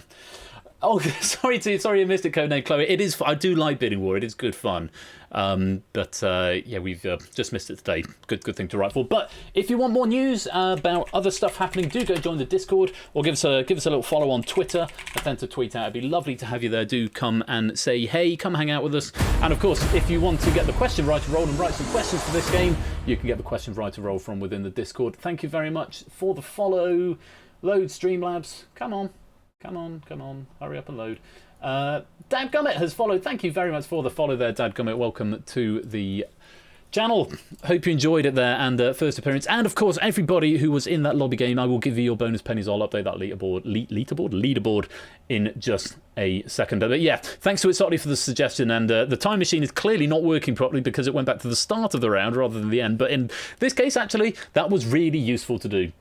Oh, sorry I missed it, codename Chloe. It is. I do like Bidding War. It is good fun. But yeah, we've just missed it today. Good thing to write for. But if you want more news about other stuff happening, do go join the Discord or give us a little follow on Twitter. I tend to tweet out. It'd be lovely to have you there. Do come and say hey, come hang out with us. And of course, if you want to get the question right to roll and write some questions for this game, you can get the question right to roll from within the Discord. Thank you very much for the follow. Load Streamlabs. Come on. Hurry up and load. Dadgummit has followed. Thank you very much for the follow there, Dadgummit. Welcome to the channel. Hope you enjoyed it there and first appearance. And of course, everybody who was in that lobby game, I will give you your bonus pennies. I'll update that leaderboard in just a second. But yeah, thanks to S03E22 for the suggestion. And the time machine is clearly not working properly because it went back to the start of the round rather than the end. But in this case, actually, that was really useful to do.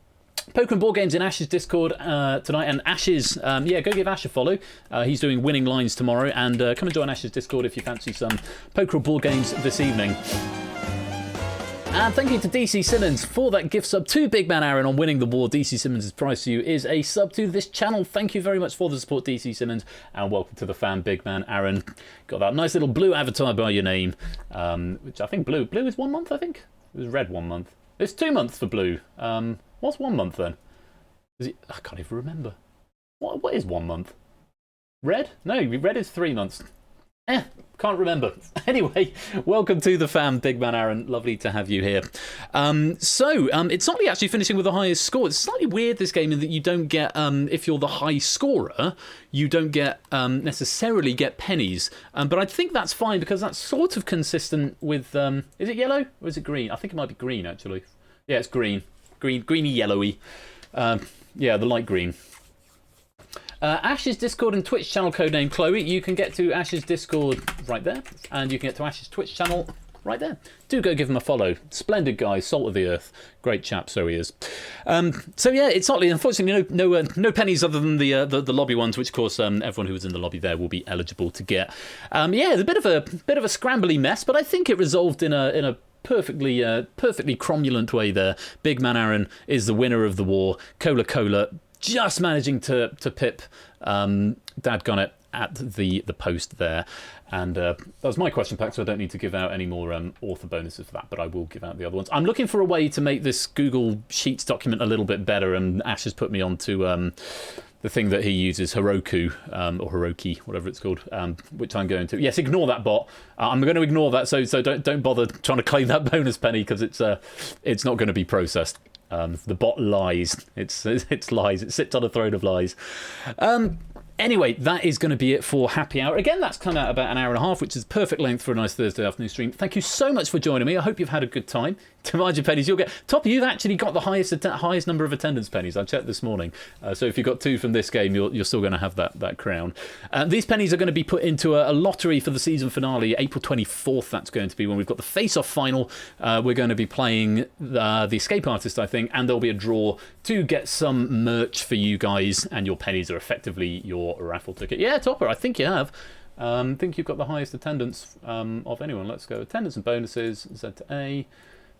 Poker and Board Games in Ash's Discord tonight, and Ash's, yeah, go give Ash a follow. He's doing winning lines tomorrow, and come and join Ash's Discord if you fancy some poker or board games this evening. And thank you to DC Simmons for that gift sub to Big Man Aaron on winning the war. DC Simmons' prize to you is a sub to this channel. Thank you very much for the support, DC Simmons, and welcome to the fan, Big Man Aaron. Got that nice little blue avatar by your name, which I think blue is 1 month, I think. It was red 1 month. It's 2 months for blue. What's 1 month then? Is it? I can't even remember. What is 1 month? Red? No, red is 3 months. Can't remember. Anyway, welcome to the fam, Big Man Aaron. Lovely to have you here. It's not actually finishing with the highest score. It's slightly weird, this game, in that you don't get, if you're the high scorer, you don't get necessarily get pennies. But I think that's fine because that's sort of consistent with, is it yellow or is it green? I think it might be green, actually. Yeah, it's green. Greeny yellowy. Yeah, the light green. Ash's Discord and Twitch channel, codename Chloe. You can get to Ash's Discord right there, and you can get to Ash's Twitch channel right there. Do go give him a follow. Splendid guy, salt of the earth. Great chap, so he is. So yeah, it's not, unfortunately no pennies other than the lobby ones, which of course everyone who was in the lobby there will be eligible to get. Yeah, it's a bit of a scrambly mess, but I think it resolved in a perfectly cromulent way there. Big Man Aaron is the winner of the war. Cola just managing to pip Dadgummit at the post there. And that was my question pack, so I don't need to give out any more author bonuses for that, but I will give out the other ones. I'm looking for a way to make this Google Sheets document a little bit better, and Ash has put me on to the thing that he uses, Heroku, or Heroki, whatever it's called, which I'm going to. Yes, ignore that bot. I'm going to ignore that, so don't bother trying to claim that bonus penny, because it's not going to be processed. The bot lies. It's lies. It sits on a throne of lies. Anyway, that is going to be it for Happy Hour. Again, that's come out about an hour and a half, which is perfect length for a nice Thursday afternoon stream. Thank you so much for joining me. I hope you've had a good time. Divide your pennies. You'll get... Toppy, you've actually got the highest number of attendance pennies. I checked this morning. So if you got 2 from this game, you're still going to have that crown. These pennies are going to be put into a lottery for the season finale. April 24th, that's going to be when we've got the face-off final. We're going to be playing the Escape Artist, I think, and there'll be a draw to get some merch for you guys, and your pennies are effectively your raffle ticket. Yeah, Topper, I think you have. I think you've got the highest attendance of anyone. Let's go. Attendance and bonuses. Z to A.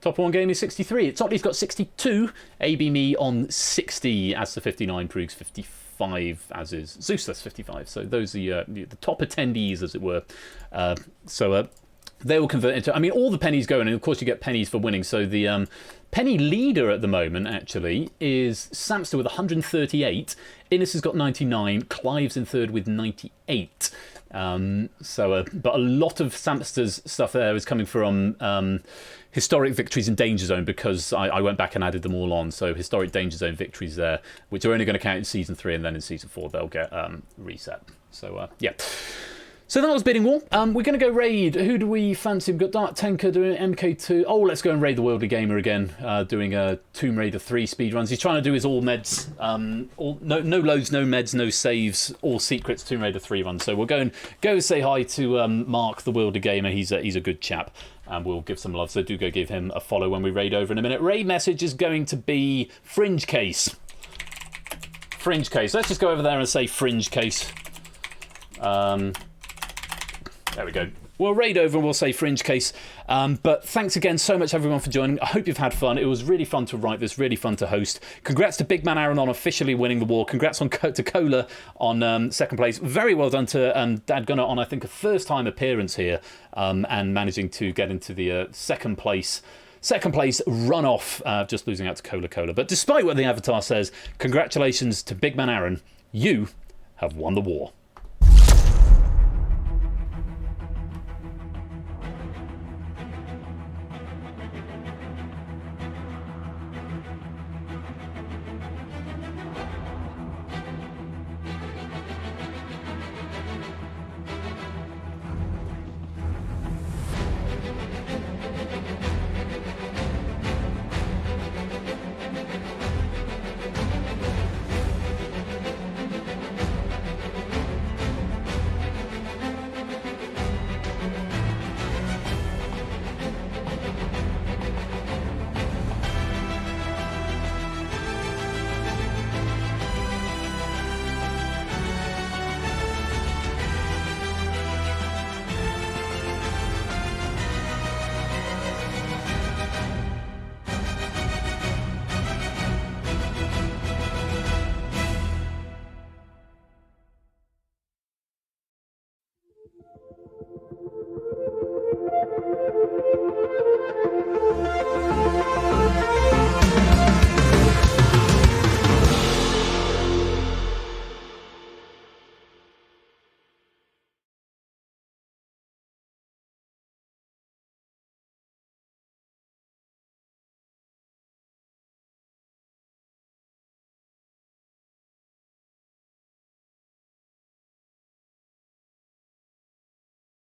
Top one game is 63. Totley's got 62. AB me on 60. As to 59. Prug's 55. As is Zeus, that's 55. So those are the top attendees, as it were. They will convert into... I mean, all the pennies go in, and of course you get pennies for winning. So the penny leader at the moment, actually, is Samster with 138. Innes has got 99. Clive's in third with 98. But a lot of Sampster's stuff there is coming from historic victories in Danger Zone, because I went back and added them all on. So historic Danger Zone victories there, which are only going to count in Season 3, and then in Season 4 they'll get reset. So, yeah. So that was Bidding War. We're going to go raid. Who do we fancy? We've got Dark Tenker doing MK2. Oh, let's go and raid the Worldly Gamer again, doing a Tomb Raider 3 speedruns. He's trying to do his all meds, no loads, no meds, no saves, all secrets Tomb Raider 3 run. So we'll go say hi to Mark, the Worldly Gamer. He's a good chap, and we'll give some love. So do go give him a follow when we raid over in a minute. Raid message is going to be Fringe Case. Fringe Case. Let's just go over there and say Fringe Case. There we go. We'll raid over and we'll say Fringe Case. But thanks again so much, everyone, for joining. I hope you've had fun. It was really fun to write this, really fun to host. Congrats to Big Man Aaron on officially winning the war. Congrats to Cola on second place. Very well done to Dad Gunner on, I think, a first-time appearance here, and managing to get into the second place runoff, just losing out to Cola. But despite what the avatar says, congratulations to Big Man Aaron. You have won the war.